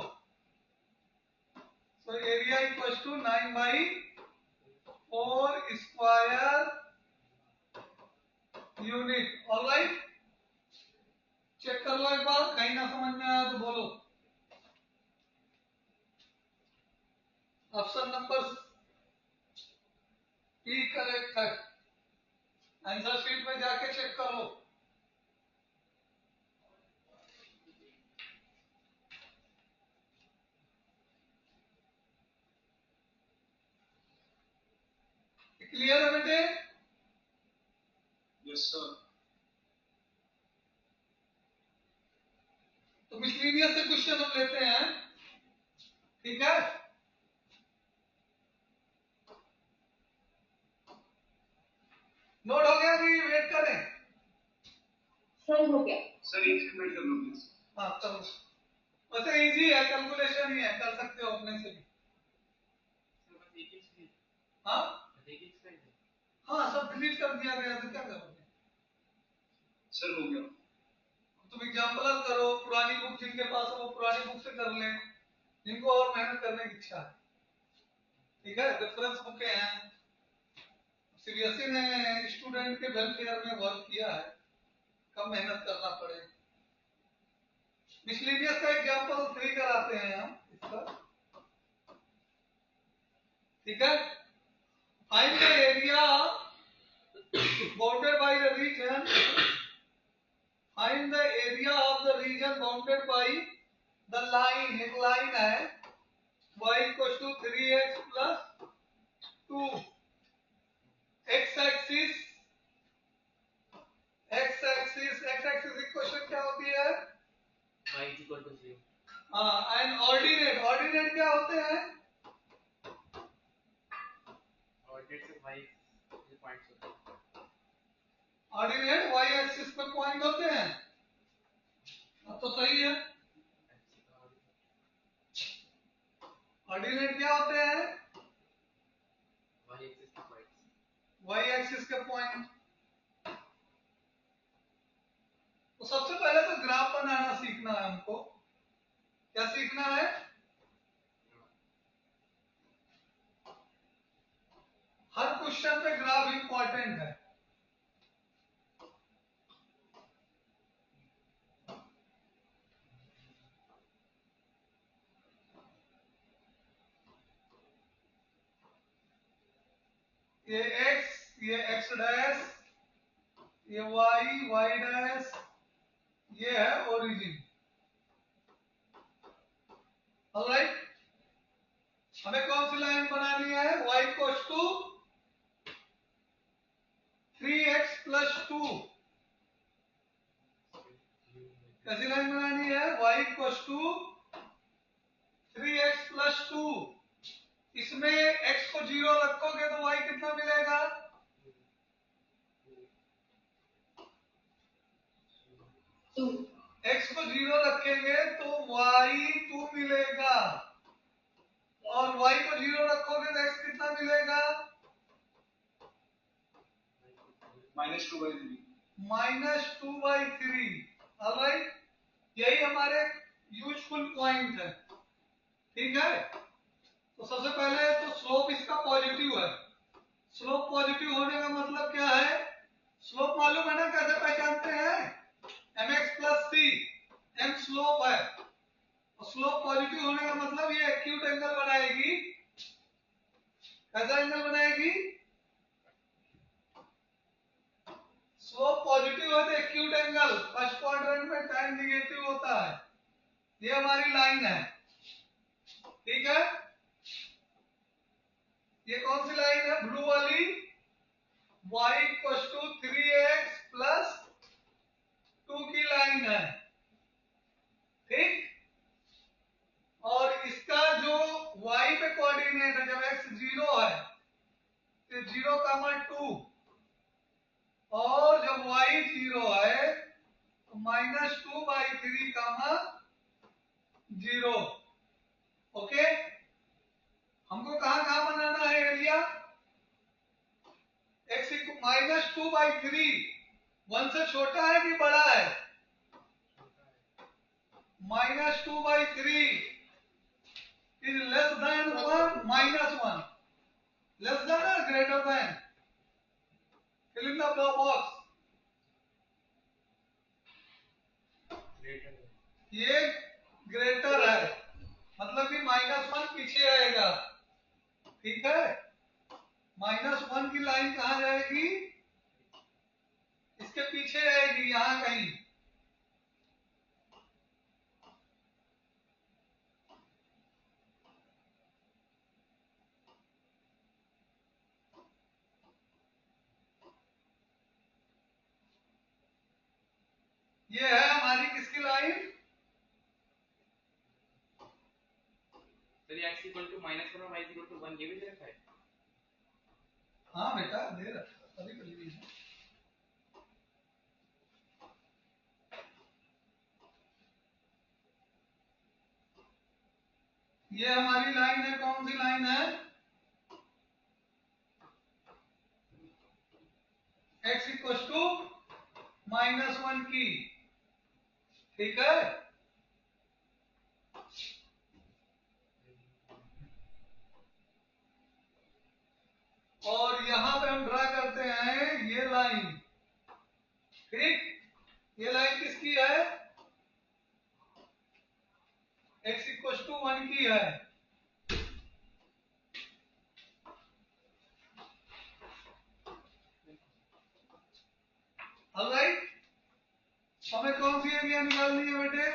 so area equals to 9/4 square unit। Alright, check कर लो एक बार, कहीं ना समझ में आया तो बोलो। ऑप्शन नंबर बी करेक्ट है, आंसर शीट में जाके चेक कर लो। क्लियर है बेटे? Yes sir. तो मिसलीनियस से क्वेश्चन हम लेते हैं, ठीक है। नोट हो गया कि वेट करें? सर हो गया। सर एक मिनट कर लो प्लीज। हाँ करो, वैसे इजी है, कैलकुलेशन ही है, कर सकते हो अपने से भी। हाँ हाँ, सब डिलीट कर दिया गया तो क्या करोगे? सर हो गया। तुम एग्जाम्पलर करो, पुरानी बुक जिनके पास है वो पुरानी बुक से कर लें, जिनको और मेहनत करने की इच्छा है, ठीक है। रेफरेंस बुकें हैं, सीबीएसई ने स्टूडेंट के वेलफेयर में वर्क किया है, कम मेहनत करना पड़े। मिसलेनियस का एग्जाम्पल 3 कराते हैं हम इसका, ठीक है। Find the area bounded by the region, find the area of the region bounded by the line, एक लाइन है y equal to 3x plus 2, x axis equation क्या होती है? y equal to 0। हाँ, एंड ऑर्डिनेट क्या होते हैं? Ordinate से y ये पॉइंट्स होते हैं। ऑर्डिनेट y एक्सिस पे पॉइंट होते हैं, अब तो सही है। ऑर्डिनेट क्या होते हैं? y एक्सिस के पॉइंट। तो सबसे पहले तो ग्राफ बनाना सीखना है हमको। क्या सीखना है? हर क्वेश्चन पे ग्राफ इंपॉर्टेंट है। ये x, ये x डैश, ये y डैश, ये है ओरिजिन। ऑलराइट, हमें कौन सी लाइन बनानी है? y equals to 3x plus 2। कैसी लाइन बनानी है? y equals to 3x plus 2। इसमें x को 0 रखोगे तो y कितना मिलेगा? x को 0 रखेंगे तो y 2 मिलेगा, और y को 0 रखोगे तो x कितना मिलेगा? -2/3। ऑलराइट, यही हमारे यूजफुल पॉइंट है, ठीक है। तो सबसे पहले तो स्लोप इसका पॉजिटिव है, स्लोप पॉजिटिव होने का मतलब क्या है? स्लोप मालूम है ना, कैसे पहचानते हैं? mx प्लस सी, m स्लोप है, और स्लोप पॉजिटिव होने का मतलब ये एक्यूट एंगल बनाएगी। कैसा एंगल बनाएगी? स्लोप पॉजिटिव है तो एक्यूट एंगल फर्स्ट क्वाड्रेंट में tan निगेटिव होता है। ये हमारी लाइन है, ठीक है। ये कौन सी लाइन है? ब्लू वाली, y equal to 3x plus 2 की लाइन है, ठीक। और इसका जो y पे कोऑर्डिनेट है, जब x 0 है तो 0, 2, और जब y 0 है तो -2/3, 0। ओके, हमको कहां कहां बनाना है एरिया? x -2/3 1 से छोटा है कि बड़ा है? -2/3 is less than 1, -1, less than or greater than? Fill in the box. ये ग्रेटर है, मतलब कि -1 पीछे आएगा, ठीक है। -1 की लाइन कहां जाएगी? इसके पीछे आएगी, यहां कहीं। ये है हमारी किसकी लाइन? सर ये x इक्वल टू -1 और y इक्वल टू 1 ये भी दे रखा है। हाँ बेटा, दे रखा, तभी कर ली है। ये हमारी लाइन है, कौन सी लाइन है? x इक्वल टू -1 की, ठीक है। और यहां पे हम ड्रा करते हैं ये लाइन, ठीक। ये लाइन किसकी है? x इक्वल टू 1 की है। ऑलराइट, हमें कौन सी एरिया निकालनी है बेटे?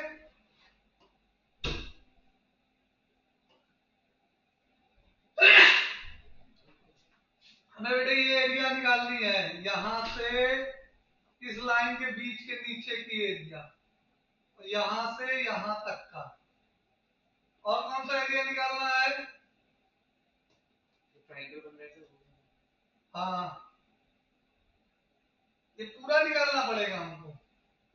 हमें बेटे ये एरिया निकालनी है, यहां से इस लाइन के बीच के नीचे की एरिया, और यहां से यहां तक का। और कौन सा एरिया निकालना है? ट्रायंगल बन रहा है। हाँ, ये पूरा निकालना पड़ेगा हमको,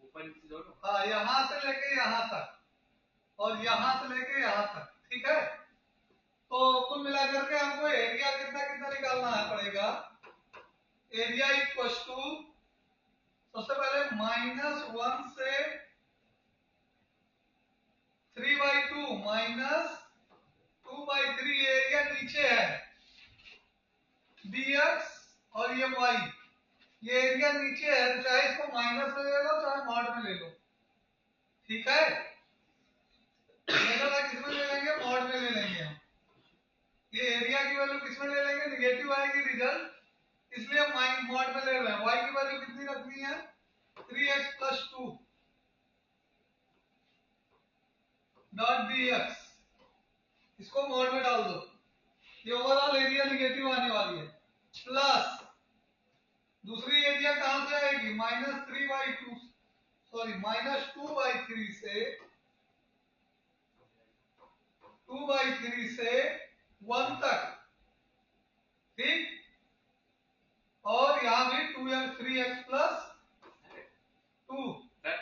ऊपर नीचे दोनों। हाँ, यहां से लेके यहां तक और यहां से लेके यहां तक, ठीक है। तो कुल मिलाकर के हमको एरिया कितना कितना निकालना है पड़ेगा? एरिया इक्वल टू, सबसे पहले -1 से 3/2 -2/3 एरिया नीचे है, dx, और ये y, ये एरिया नीचे है, तो चाहे इसको माइनस में ले लो चाहे मॉड में ले लो, ठीक है। किसमें ले लेंगे? मॉड में ले लेंगे हम। ये एरिया की वैल्यू किसमें ले लेंगे? निगेटिव आएगी रिजल्ट, इसलिए हम मॉड में ले रहे हैं। y की वैल्यू कितनी रखनी है? 3x प्लस 2 डॉट dx, इसको मॉड में डाल दो, ये ओवरऑल एरिया निगेटिव आने वाली है, प्लस दूसरी एरिया कहां से आएगी? -3/2, सॉरी -2/3 से 2/3 से 1 तक, ठीक। और यहां भी 3x प्लस 2। सर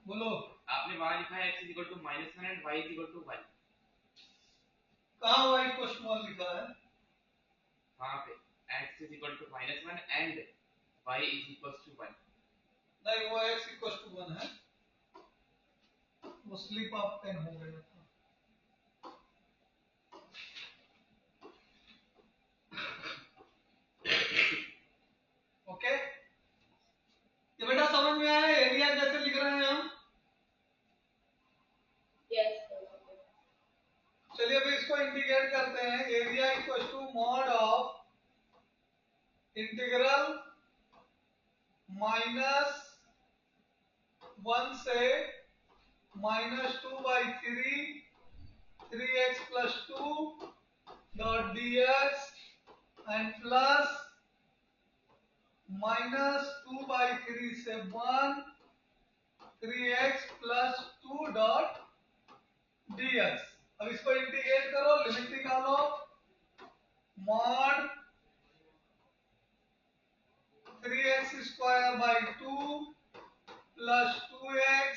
बोलो, आपने वहां लिखा है x equal to -1 and y equal to 1। कहां y क्वेश्चन 1 लिखा है? वहां पे x equal to -1 and y equal to 1। नहीं, वो x इक्वल टू 1 है, वो स्लिप ऑफ पेन हो गया था। समझ में आया एरिया कैसे लिख रहे हैं हम? Yes, sir. चलिए अभी इसको इंटीग्रेट करते हैं। Area equal to mod of integral -1 से -2/3 3x+2 dot dx and plus -2/3 से 1 3x+2 dot dx। अब इसको इंटीग्रेट करो, लिमिट निकालो। Mod 3x² 2 plus 2x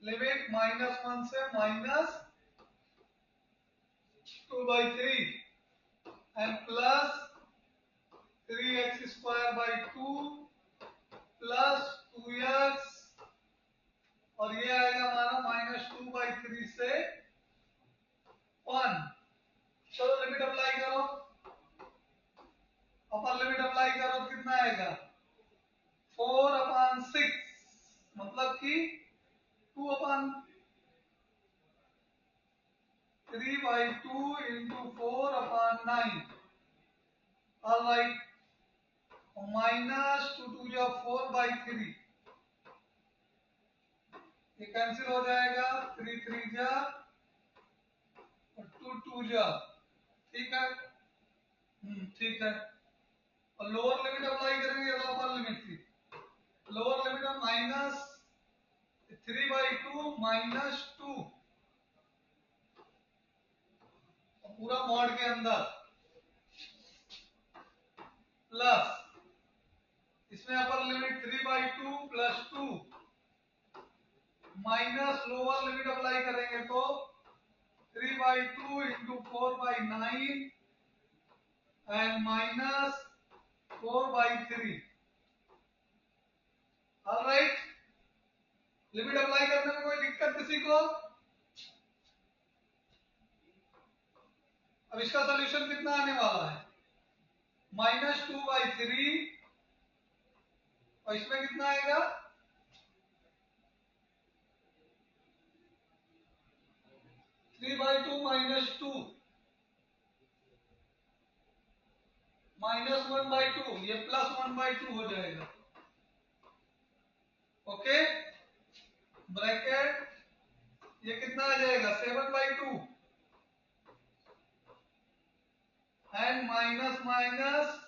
limit -1 से -2/3 and plus 3x² 2 plus 2x और ये आएगा हमारा -2/3 से 1। चलो लिमिट अप्लाई करो, अपर लिमिट अप्लाई करो तो कितना आएगा 4/6 मतलब कि 2/3/2 into 4/9। ऑलराइट, -2 जा 4/3 ये कैंसिल हो जाएगा, 3 3 जा और 2 2 जा। ठीक है, ठीक है। और लोअर लिमिट अप्लाई करेंगे या अपर लिमिट की? लोअर लिमिट में -3/2 -2 पूरा मॉड के अंदर प्लस इसमें upper limit 3/2 + 2 minus lower limit apply करेंगे तो 3/2 into 4/9 and -4/3। Alright, limit apply करने में कोई दिक्कत किसी को? अब इसका सॉल्यूशन कितना आने वाला है -2/3 और इसमें कितना आएगा 3/2 -2 -1/2 ये +1/2 हो जाएगा। ओके, ब्रैकेट ये कितना आ जाएगा 7/2 एंड माइनस माइनस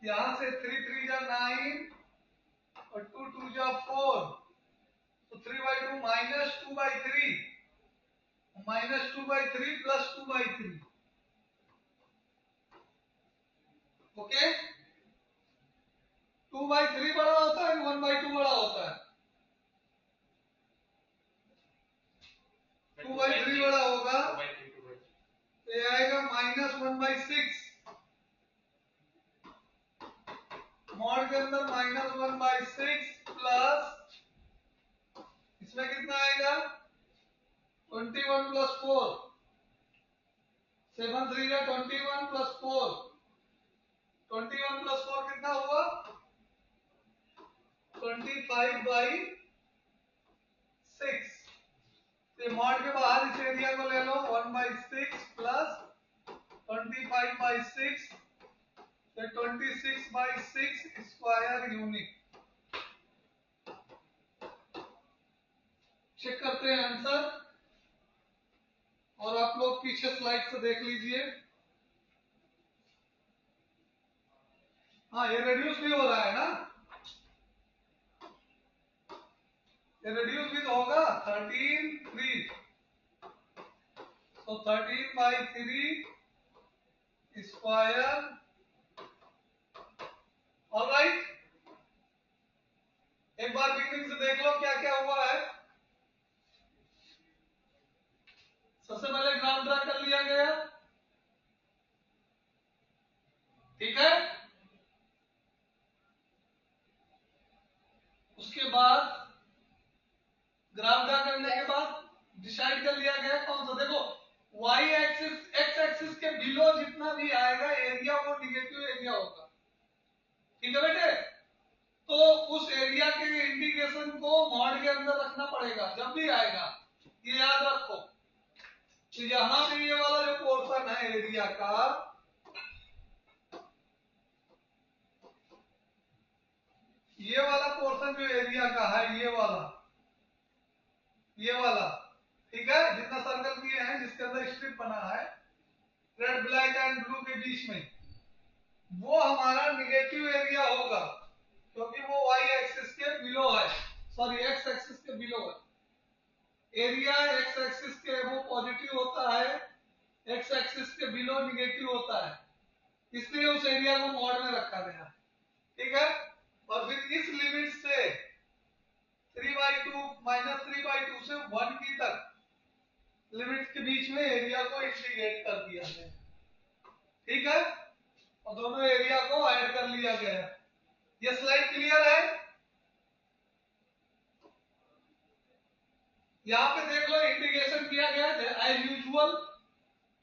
यहां से 3 3 जा 9 और 2 2 जा 4 तो 3/2 -2/3 -2/3 + 2/3। ओके, 2/3 बड़ा होता है 1/2 बड़ा होता है? 2/3 बड़ा होगा तो ये आएगा -1/6। मॉड के अंदर -1/6 प्लस इसमें कितना आएगा 21 + 4 7 3 या 21 + 4 21 + 4 कितना हुआ 25/6। तो मॉड के बाहर इस एरिया को ले लो 1/6 प्लस 25/6 तो 26/6 स्क्वायर यूनिट। चेक करते हैं आंसर और आप लोग पीछे स्लाइड से देख लीजिए। हाँ, ये रिड्यूस भी हो रहा है ना, ये रिड्यूस भी तो होगा 13 3 तो 13/3 स्क्वायर। ऑलराइट, एक बार बिगनिंग से देख लो क्या क्या हुआ है। सबसे पहले ग्राफ ड्रा कर लिया गया, ठीक है। उसके बाद ग्राफ ड्रा करने के बाद डिसाइड कर लिया गया कौन सा, देखो y एक्सिस x एक्सिस के बिलो जितना भी आएगा एरिया वो निगेटिव एरिया होगा। ठीक है बेटे, तो उस एरिया के इंडिकेशन को मॉड के अंदर रखना पड़ेगा जब भी आएगा, ये याद रखो। तो यहां पे ये वाला जो पोर्शन है एरिया का, ये वाला पोर्शन जो एरिया का है, ये वाला, ठीक है, जितना सर्कल किए हैं जिसके अंदर स्ट्रिप बना है रेड ब्लैक एंड ब्लू के बीच में, वो हमारा निगेटिव एरिया होगा क्योंकि वो y एक्सिस के बिलो है, सॉरी x एक्सिस के बिलो है। एरिया x एक्सिस के वो पॉजिटिव होता है, x एक्सिस के बिलो निगेटिव होता है, इसलिए उस एरिया को मॉड में रखा गया, ठीक है। और फिर इस लिमिट से 3/2 -3/2 से 1 की तक लिमिट के बीच में एरिया को इंटीग्रेट कर दिया गया, ठीक है, और दोनों एरिया को ऐड कर लिया गया। ये स्लाइड क्लियर है? यहां पे देख लो इंटीग्रेशन किया गया एज यूजुअल,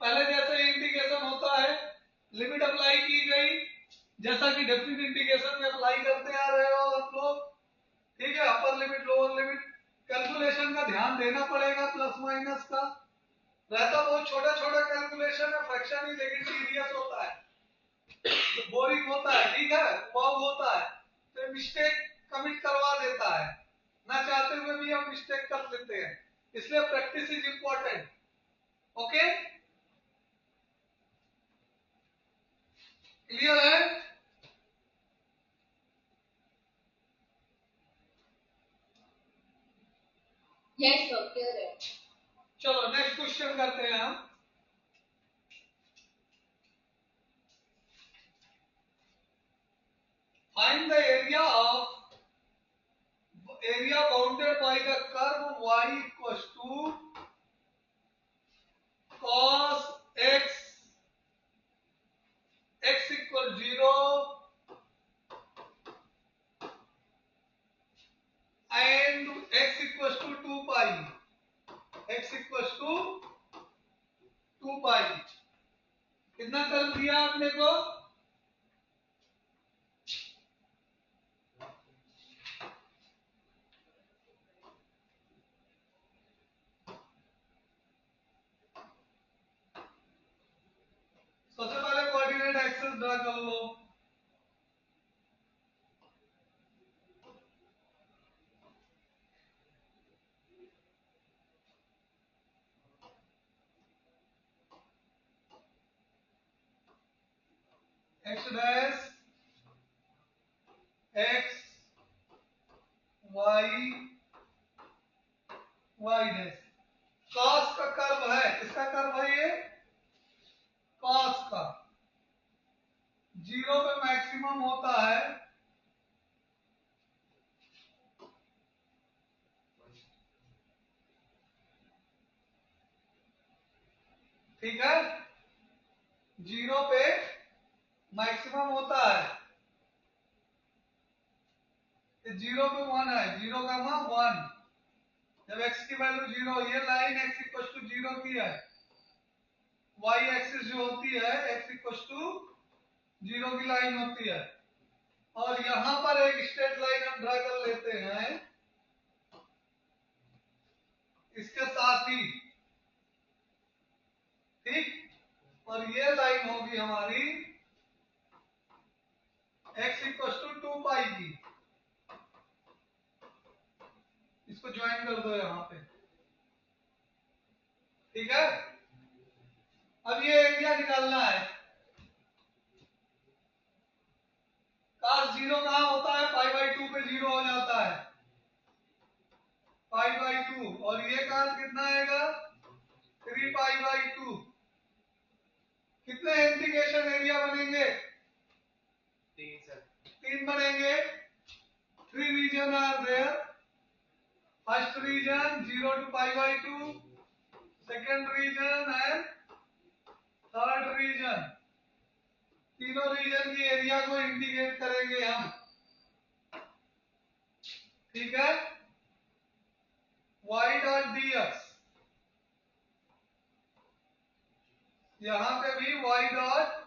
पहले जैसे इंटीग्रेशन होता है, लिमिट अप्लाई की गई जैसा कि डेफिनेट इंटीग्रेशन में अप्लाई करते आ रहे हो आप लोग, ठीक है। Upper limit lower limit calculation का ध्यान देना पड़ेगा, प्लस माइनस का रहता बहुत छोटा छोटा कैलकुलेशन है, फ्रैक्शन ही, लेकिन सीरियस होता है, बोरिंग होता है, ठीक है, वाव होता है, तो मिस्टेक कमिट करवा देता है, ना चाहते हुए भी हम मिस्टेक कर लेते हैं, इसलिए practice is important. Okay, clear है? यस सर, क्लियर है। चलो नेक्स्ट क्वेश्चन करते हैं हम। Find the area bounded by the curve y equals to cos x equal 0 and x equals to 2 pi, x equals to 2 pi। कितना कर दिया आपने को? सबसे पहले कोऑर्डिनेट एक्सिस ड्रा कर लो। x dash x y dash, cos का curve है, किसका कर्व है ये? cos का, 0 पे मैक्सिमम होता है, ठीक है, 0 पे मैक्सिमम होता है, 0 पे 1 है, 0 का मान 1, जब x की वैल्यू 0, ये लाइन x इक्वल टू 0 की है, y एक्सिस जो होती है x इक्वल टू 0 की लाइन होती है, और यहां पर एक स्ट्रेट लाइन हम ड्रा कर लेते हैं इसके साथ ही, ठीक, और ये लाइन होगी हमारी x इक्वल टू 2 पाई की, इसको ज्वाइन कर दो यहां पे, ठीक है। अब ये एरिया निकालना है, cos 0 कहां होता है? π/2 पे 0 हो जाता है, π/2, और ये cos कितना आएगा? 3π/2। कितने इंटीग्रेशन एरिया बनेंगे? 3 सर, 3 बनेंगे। 3 region are there, first region 0 to π/2, second region and third region, तीनों रीजन की एरिया को इंटीग्रेट करेंगे हम, ठीक है। y डॉट dx, यहां पे भी y डॉट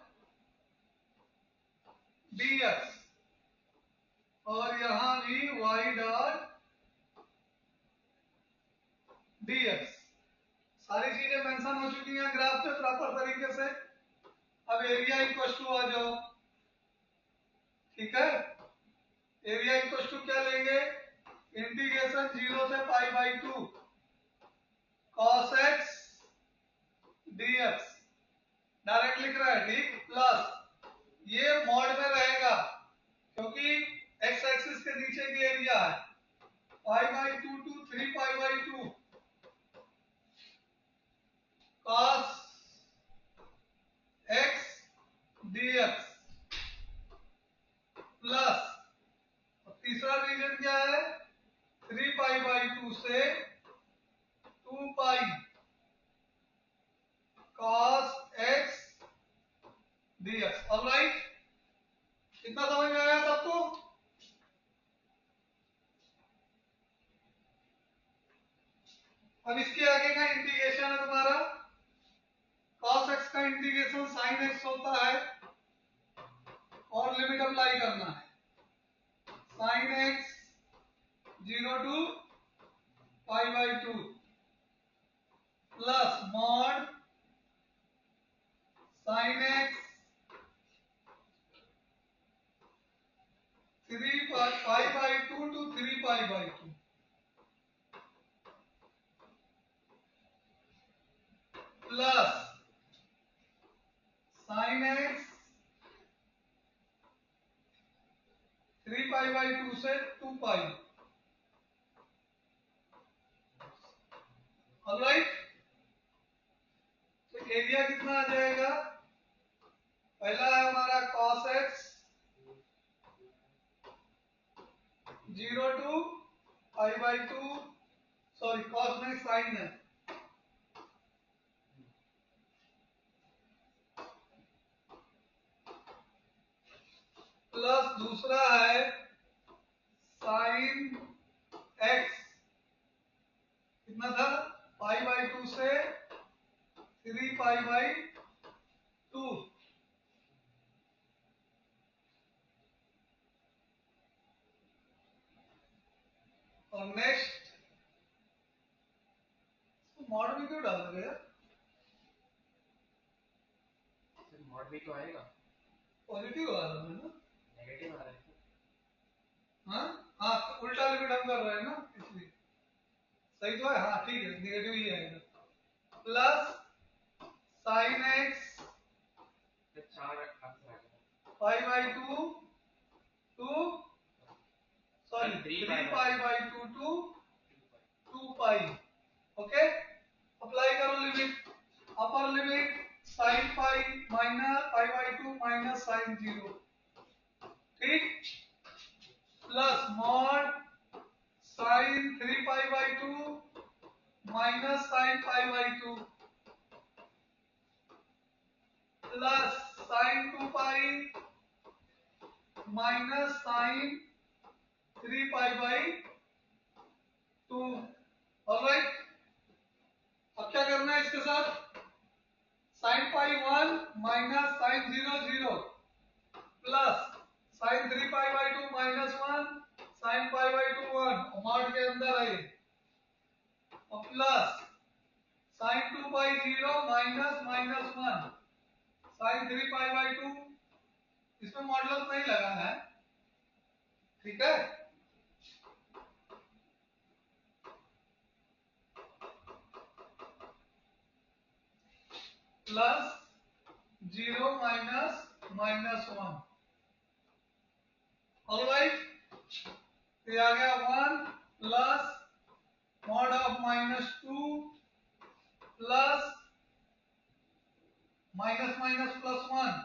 dx, और यहां भी y डॉट dx। सारी चीजें मेंशन हो चुकी हैं ग्राफ पे प्रॉपर तरीके से। अब एरिया इक्वल टू आ जाओ, ठीक है। एरिया इक्वल टू क्या लेंगे, इंटीग्रेशन 0 से पाई by 2 cos x dx direct लिख रहा है, ठीक, प्लस ये मॉड में रहेगा क्योंकि x एक्सिस के नीचे की एरिया है, pi by 2 to 3 pi by 2 cos x dx plus तीसरा रीजन क्या है, 3 पाई बाई 2 से 2 pi cos x dx। Alright, इतना समझ में आया सबको। अब इसके आगे का इंटीग्रेशन है तुम्हारा, cos x का इंटीग्रेशन sin x होता है और लिमिट अप्लाई करना है, sin x 0 to pi by 2 plus mod sin x 3 pi by 2 to 3 pi by 2 plus sin x 3 pi by 2 से 2 पाई। ऑलराइट, तो एरिया कितना आ जाएगा, पहला है हमारा cos x 0 to pi by 2, sorry cos में sin है, प्लस दूसरा है sin x कितना था, पाई बाई 2 से 3 पाई बाई 2। और नेक्स्ट मॉड में क्यों डाल रहे यार, मॉड में तो आएगा, पॉजिटिव आ रहा है ना, नेगेटिव आ रहा है। हाँ हाँ, उल्टा लिमिट हम कर रहे हैं ना इसलिए सही तो है, हाँ ठीक है, नेगेटिव ही आएगा, प्लस sin x तो 4 आंसर आ गया, pi by 2 to sorry 3 pi by 2 to 2 pi. Okay, apply करो limit, upper limit sin pi minus pi by 2 minus sin 0, ठीक, plus mod sin 3 pi by 2 minus sin pi by 2 plus sin 2 pi minus sin 3 pi by 2। Alright, अब क्या करना है इसके साथ, sin pi 1 minus sin 0 0 plus sin 3 pi by 2 minus 1 sin pi by 2 1 mod के अंदर है, और plus sin 2 pi 0 minus minus 1 sin 3 pi by 2, इसमें मॉडुलस नहीं लगा है, ठीक है। Plus 0 minus minus 1। ऑलराइट, तो आ गया 1 plus mod of minus 2 plus minus minus plus 1,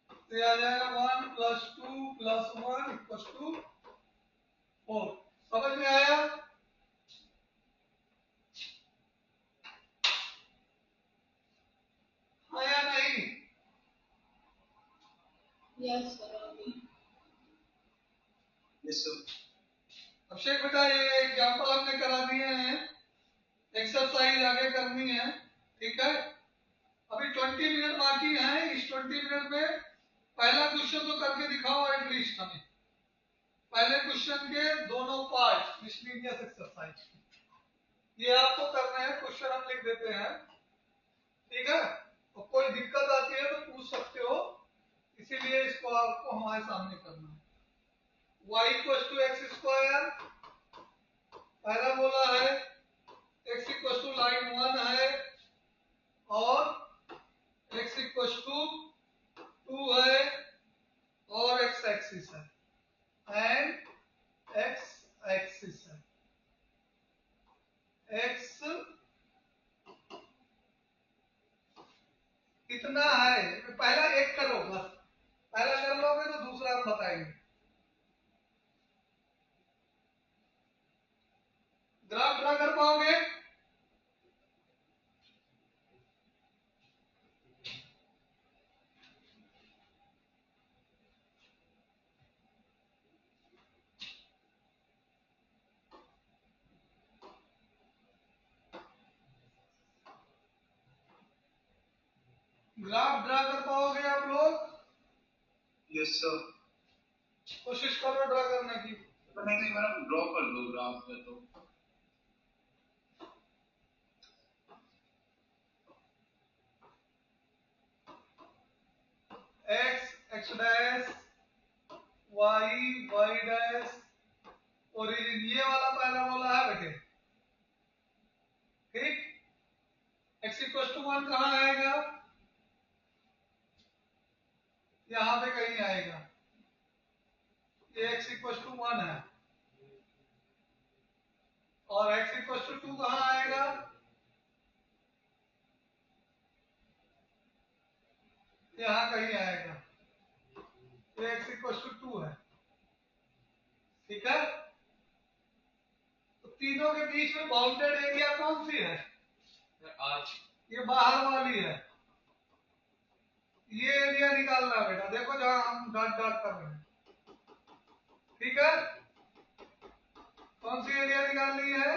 तो आ जाएगा 1 प्लस 2 प्लस 1 इक्वल टू 4। समझ में आया, आया नहीं, Yes, sir. अभी Yes, sir. अभिषेक बेटा ये एग्जाम्पल हमने करा दिए हैं, एक्सरसाइज आगे करनी है, ठीक है। अभी 20 मिनट बाकी हैं, इस 20 मिनट में पहला क्वेश्चन तो करके दिखाओ एटलीस्ट हमें। पहले क्वेश्चन के दोनों पार्ट मिसलिनियस एक्सरसाइज, ये आपको करना है, क्वेश्चन हम लिख देते हैं, ठीक है। और कोई दिक्कत आती है तो पूछ सकते हो, इसीलिए इसको आपको हमारे सामने करना है। y equal to x square पहला बोला है, x इक्वल टू लाइन 1 है और x इक्वल टू 2 है और x एक्सिस है एंड x एक्सिस है, x कितना है पहला एक करो, बस पहला कर लोगे तो दूसरा हम बताएंगे। ग्राफ ड्रा कर पाओगे? ग्राफ ड्रा कर पाओगे आप लोग? Yes sir. कोशिश करो ड्रा करने की। नहीं मैडम ड्रॉ कर दो ग्राफ में तो। x x dash y y dash origin, ये वाला पहला बोला है बेटे, ठीक। x इक्वल टू 1 कहाँ आएगा? यहाँ पे कहीं आएगा, ये x इक्वल टू 1 है और x इक्वल टू 2 कहाँ आएगा? यहाँ कहीं आएगा, ये x इक्वल टू 2 है, ठीक है। तो तीनों के बीच में बाउंडेड एरिया कौन सी है? ये बाहर वाली है, ये एरिया निकालना है बेटा, देखो जहां हम डॉट डॉट कर रहे हैं, ठीक है। कौन सी एरिया निकालनी है?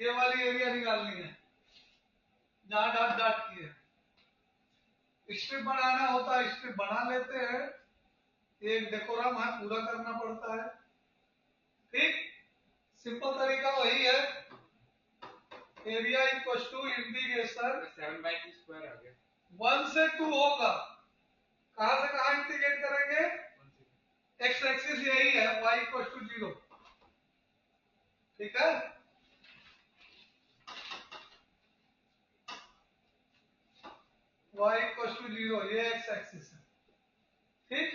ये वाली एरिया निकालनी है जहां डॉट डॉट की है। स्ट्रिप बनाना होता है, स्ट्रिप बना लेते हैं, एक डेकोरम है, पूरा करना पड़ता है, ठीक। सिंपल तरीका वही है, area equal to integration 7/2 square आ गया, 1 से 2 होगा। कहां से कहां इंटीग्रेट करेंगे? एक्स एक्सिस यही है, y इक्वल टू 0, ठीक है। y इक्वल टू 0, ये एक्स एक्सिस है, ठीक।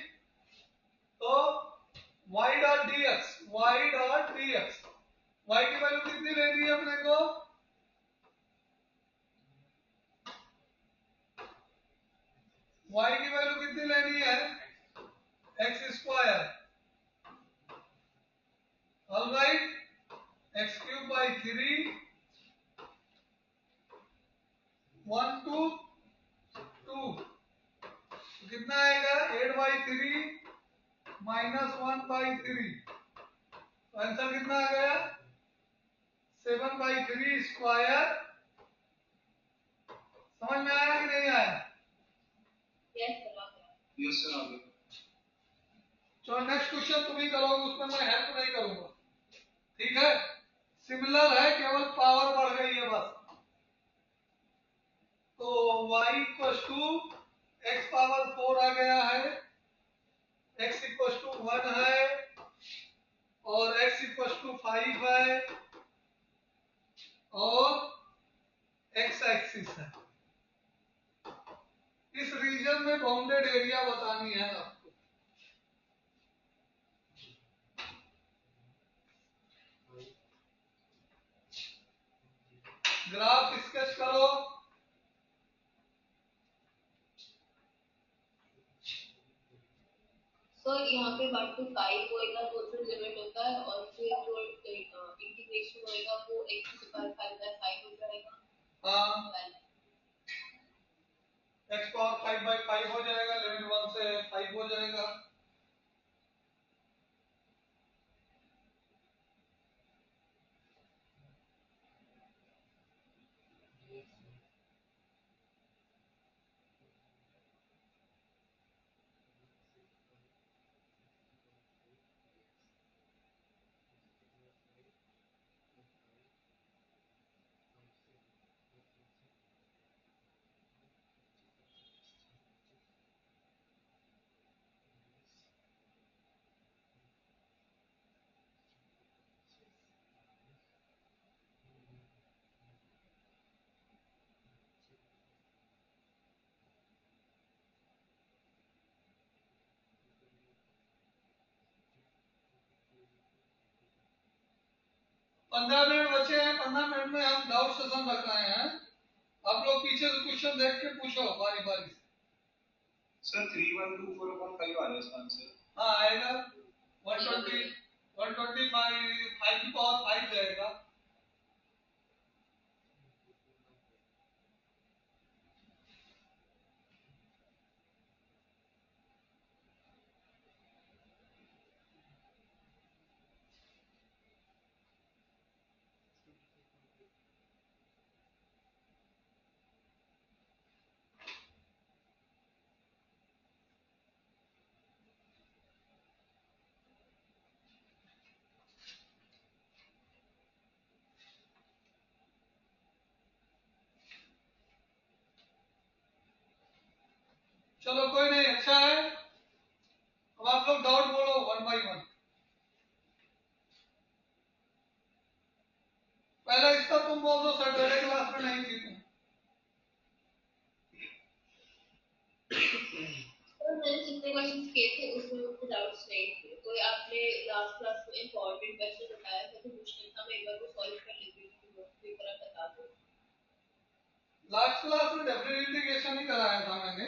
तो y dot dx, y dot dx, y की वैल्यू कितनी लेनी है अपने को? y की वैल्यू कितनी लेनी है? X square, alright, x cube by 3 1 to 2, तो कितना आएगा? 8/3 माइनस 1/3, तो आंसर कितना आ गया? 7/3 स्क्वायर। समझ में आया कि नहीं आया? Yes sir. यस सर आ गया। चलो नेक्स्ट क्वेश्चन तुम ही करोगे, उसमें मैं हेल्प नहीं करूंगा, ठीक है। सिमिलर है, केवल पावर बढ़ गई है बस। तो y equal to x power 4 आ गया है, x इक्वल टू 1 है और x इक्वल टू 5 है और x एक्सिस है। इस रीजन में बाउंडेड एरिया बतानी है आपको। ग्राफ स्केच करो। सर यहाँ पे 1 to 5 होएगा तो जो लिमिट होता है, और फिर जो इंटीग्रेशन होएगा वो x to the power 5/5 हो जाएगा। हाँ, x पावर 5/5 हो जाएगा, लिमिट 1 से 5 हो जाएगा। 15 मिनट बचे हैं, 15 मिनट में हम डाउट सेशन रख रहे हैं। आप लोग पीछे से क्वेश्चन देख के पूछो बारी बारी से। सर 3124/5 आ रहा है इसका आंसर। हाँ आएगा 125 5 की पावर 5 जाएगा। चलो कोई नहीं, अच्छा है। अब आप लोग डाउट बोलो 1 by 1। पहले इसका तुम बोल दो, सैटरडे क्लास में नहीं थी तुम। तो मैंने जितने क्वेश्चंस किए थे उसमें मुझे डाउट्स नहीं थे। कोई आपने लास्ट क्लास में इंपॉर्टेंट क्वेश्चन बताया था तो मुश्किल था, मैं एक बार वो सॉल्व कर लेती हूँ, तो एक बार बता दो। लास्ट क्लास में डेफिनेट इंटीग्रेशन ही कराया था मैंने।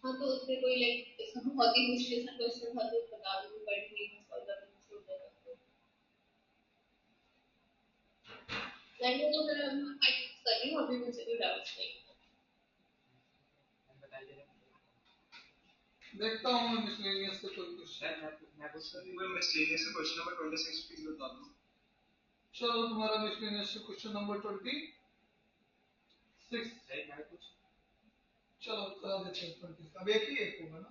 हाँ तो उसमें कोई लाइक बहुत ही मुश्किल सा क्वेश्चन था तो बता दो, बट नहीं सॉल्व करना मुश्किल हो जाएगा तो मैंने तो मेरा प्रैक्टिस कर रही हूँ, अभी मुझे कोई डाउट्स नहीं है। देखता हूँ मैं मिसलेनियस से कोई क्वेश्चन। सर ये मिसलेनियस से क्वेश्चन नंबर 26 प्लीज बता दो। चलो तुम्हारा मिसलेनियस से क्वेश्चन नंबर 26। चलो करा देते हैं 26। अब एक ही एक होगा ना,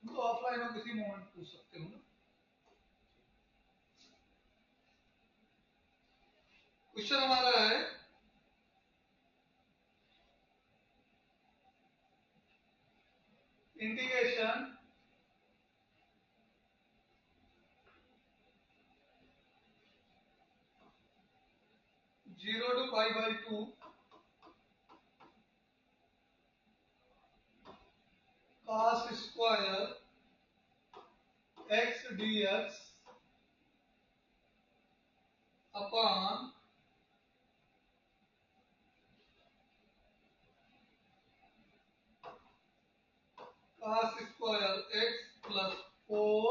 तो ऑफलाइन में किसी मोमेंट पूछ सकते हो ना। क्वेश्चन हमारा है integration zero to pi by 2 cos square x dx upon cos square x plus 4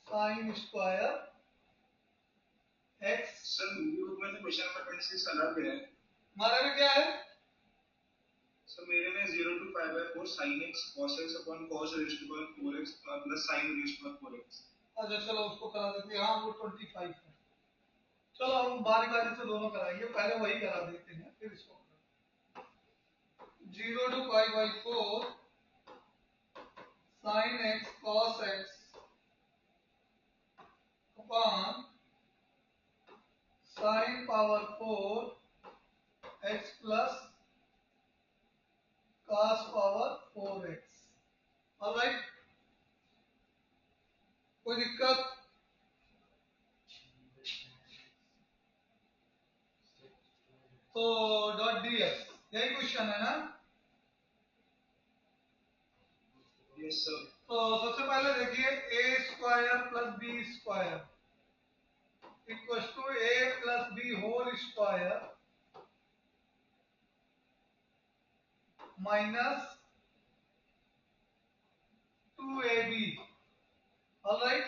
sin square x। Sir video book में तो क्वेश्चन नंबर 26 अलग है। हमारे में क्या है? सर मेरे में 0 to 5/4 sin x cos x upon cos raised to power 4x plus sin raised to power 4x। अच्छा चलो उसको करा देते हैं। हाँ वो 25 है। चलो हम बारी बारी से दोनों कराएंगे, पहले वही करा देते हैं फिर इसको। 0 to pi by 4 sin x cos x upon sin power 4 x plus cos power 4x। Alright, कोई दिक्कत? तो डॉट डीएक्स यही क्वेश्चन है ना। Yes sir. तो सबसे पहले देखिए a square plus b square equals to a plus b whole square minus 2ab। Alright,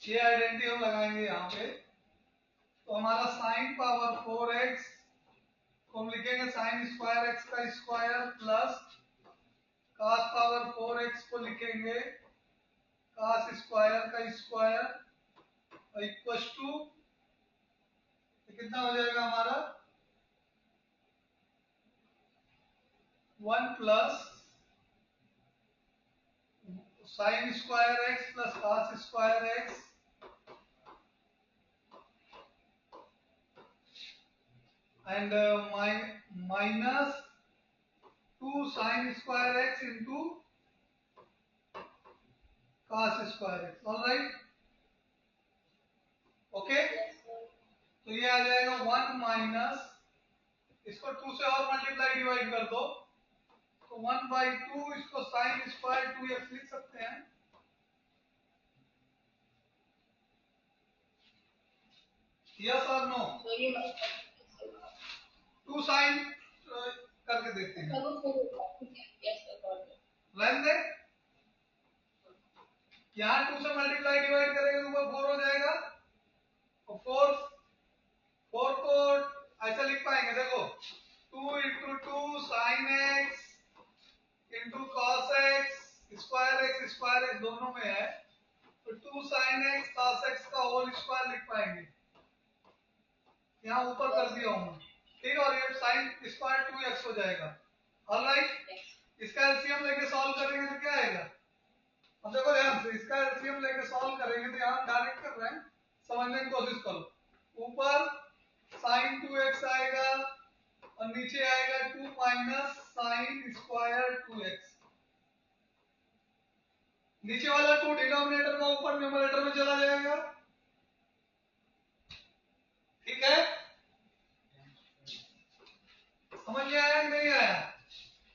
ये आइडेंटिटी हम लगाएंगे यहाँ पे। तो हमारा साइन पावर 4x को हम लिखेंगे साइन स्क्वायर x का square plus cos power 4x को लिखेंगे cos स्क्वायर का स्क्वायर इक्वल्स टू कितना हो जाएगा हमारा 1 plus sign square x plus cos square x and minus 2 sign square x into cos square x। Alright, okay. तो ये आ जाएगा 1 माइनस, इसको 2 से और मल्टीप्लाई डिवाइड कर दो तो 1/2, इसको साइन स्क्वायर 2x लिख सकते हैं यस और नो? तो ये 2 साइन करके देखते हैं। वो 4 होगा, ठीक है, यस अकॉर्डिंग रहने दे, यहाँ 2 से मल्टीप्लाई डिवाइड करेंगे तो ऊपर 4 हो जाएगा, और 4 को ऐसा लिख पाएंगे, देखो 2 into 2 sine x into cos x square x दोनों में है, तो 2 साइन एक्स कॉस एक्स का होल स्क्वायर लिख पाएंगे, यहाँ ऊपर कर दिया हूँ, ठीक, और ये साइन स्क्वायर 2x हो जाएगा। ऑलराइट, इसका एलसीएम लेके सॉल्व करेंगे तो क्या आएगा? अब देखो ध्यान से, इसका एलसीएम लेके सॉल्व करेंगे तो यहाँ डायरेक्ट कर रहे हैं, समझने की कोशिश करो। ऊपर साइन 2x आएगा और नीचे आएगा 2 माइनस साइन स्क्वायर 2x। नीचे वाला 2 डिनोमिनेटर का ऊपर न्यूमरेटर में चला जाएगा, ठीक है? समझ में आया नहीं आया?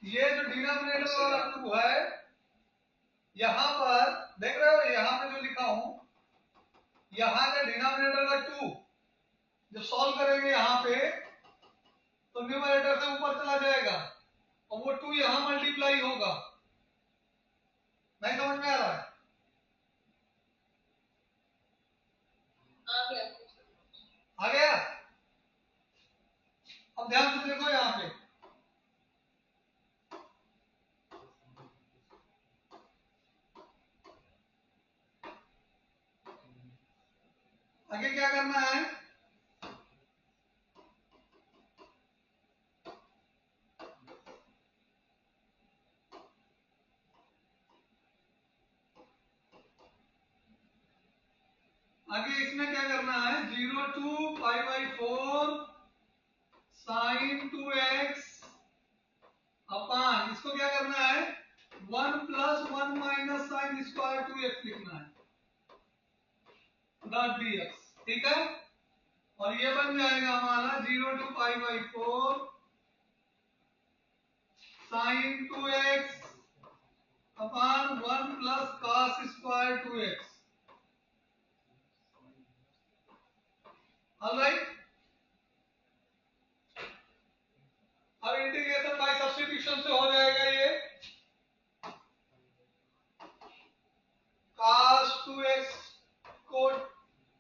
ये जो डिनोमिनेटर वाला 2 है, यहां पर देख रहे हो, यहां पे जो लिखा हूं, यहां का डिनोमिनेटर का 2 जब सॉल्व करेंगे यहां पे, तो न्यूमरेटर से ऊपर चला जाएगा और वो 2 यहां मल्टीप्लाई होगा। नहीं समझ में आ रहा है? आ गया? अब ध्यान से देखो यहां पे, आगे क्या करना है? आगे इसमें क्या करना है? 0 to pi by 4 sine 2x upon, इसको क्या करना है? 1 plus 1 minus sine square 2x लिखना है, डॉट dx, ठीक है? और ये बन जाएगा हमारा 0 to pi by 4 sine 2x upon 1 plus cos square 2x। Alright, अब इंटीग्रेशन बाय सब्स्टिट्यूशन से हो जाएगा ये cos 2x को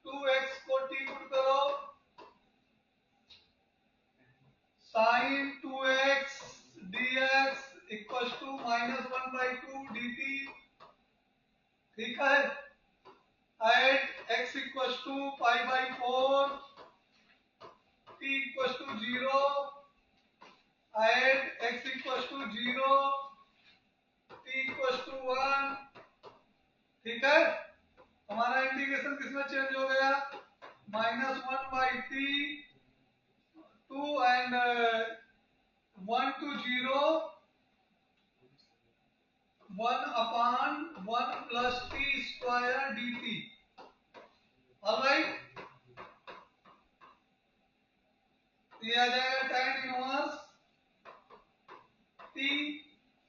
2x को t पुट करो, sin 2x dx equal to minus 1/2 dt, ठीक है? At x equal to pi by 4 t equal to 0 at x equal to 0 t equal to 1, ठीक है? हमारा इंटीग्रेशन किसमें चेंज हो गया? Minus 1/t 2 and 1 to 0 1 upon 1 plus t square dt। Alright, ये आ जाएगा tan inverse t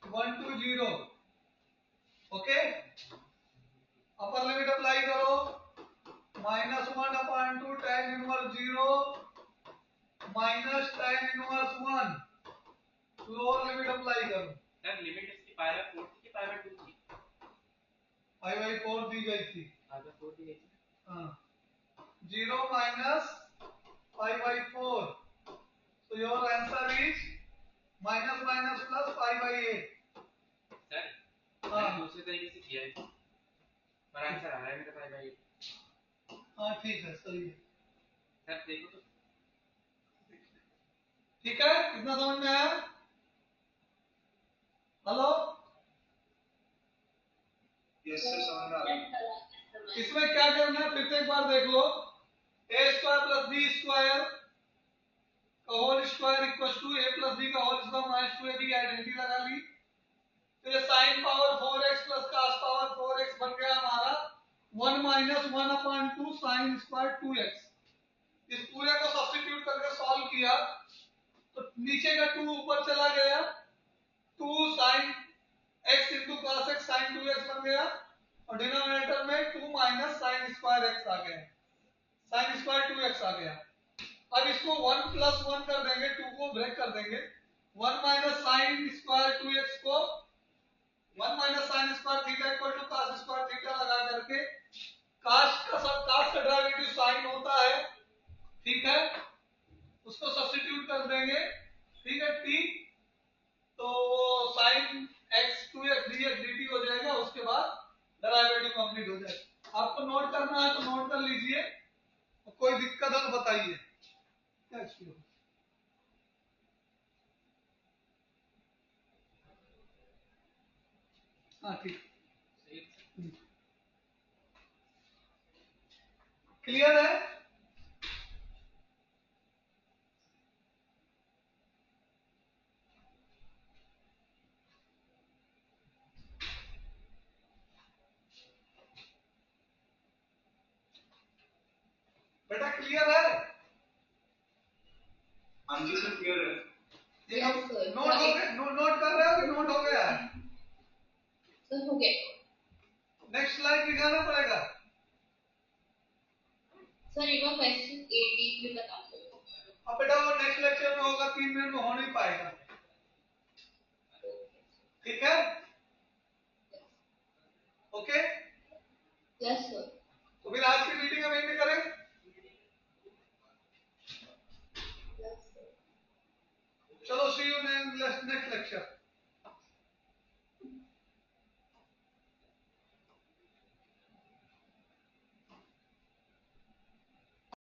1 to 0, okay? Upper limit apply करो, minus 1 upon 2 tan inverse 0 minus tan inverse 1, lower limit apply करो। सर लिमिट इसकी pi bye 4 थी कि pi by 2 थी? पाई by 4 दी गई थी। पाई बाय 4 दी गई थी। हाँ, 0 minus pi by 4, so your answer is minus minus plus pi by 8। Sir हाँ मैंने दूसरे तरीके से किया है, पर आंसर आ रहा है मेरा पाई बाय 8। हाँ, ठीक है, सही है। सर देखो तो, ठीक है, कितना समझ में आया? हेलो, यस सर, समझ में आ रहा है। इसमें क्या करना है फिर से एक बार देख लो, a square plus b square का whole square equal to a plus b का होल स्क्वायर माइनस 2ab की आइडेंटिटी लगा ली, तो ये sin power 4x plus cos power 4x बन गया हमारा 1 minus 1 upon 2 sine square 2x। इस पूरे को सब्स्टिट्यूट करके सॉल्व किया तो नीचे का 2 ऊपर चला गया, 2 sine x into cos x sine 2x बन गया, और डिनोमिनेटर में 2 माइनस साइन स्क्वायर x आ गया। साइन स्क्वायर 2x आ गया। अब इसको 1 प्लस 1 कर देंगे, 2 को ब्रेक कर देंगे, 1 माइनस साइन स्क्वायर 2x को 1 minus sine square theta equal to cos square theta लगा करके cos का डेरिवेटिव साइन होता है, ठीक है, उसको सब्स्टिट्यूट कर देंगे, ठीक है, t तो वो sign x 2x dx dt हो जाएगा, उसके बाद डेरिवेटिव कंप्लीट हो जाएगा। आपको नोट करना है तो नोट कर लीजिए, कोई दिक्कत है तो बताइए। हाँ ठीक, क्लियर है? बेटा क्लियर है? हाँ जी सर क्लियर है। Yes, sir. नोट हो गया, नोट कर रहे हो कि नोट हो गया है? सर हो गया। नेक्स्ट स्लाइड दिखाना पड़ेगा। सर एक बार क्वेश्चन 18 में बता दो। अब बेटा वो नेक्स्ट लेक्चर में होगा, 3 मिनट में हो नहीं पाएगा, ठीक है?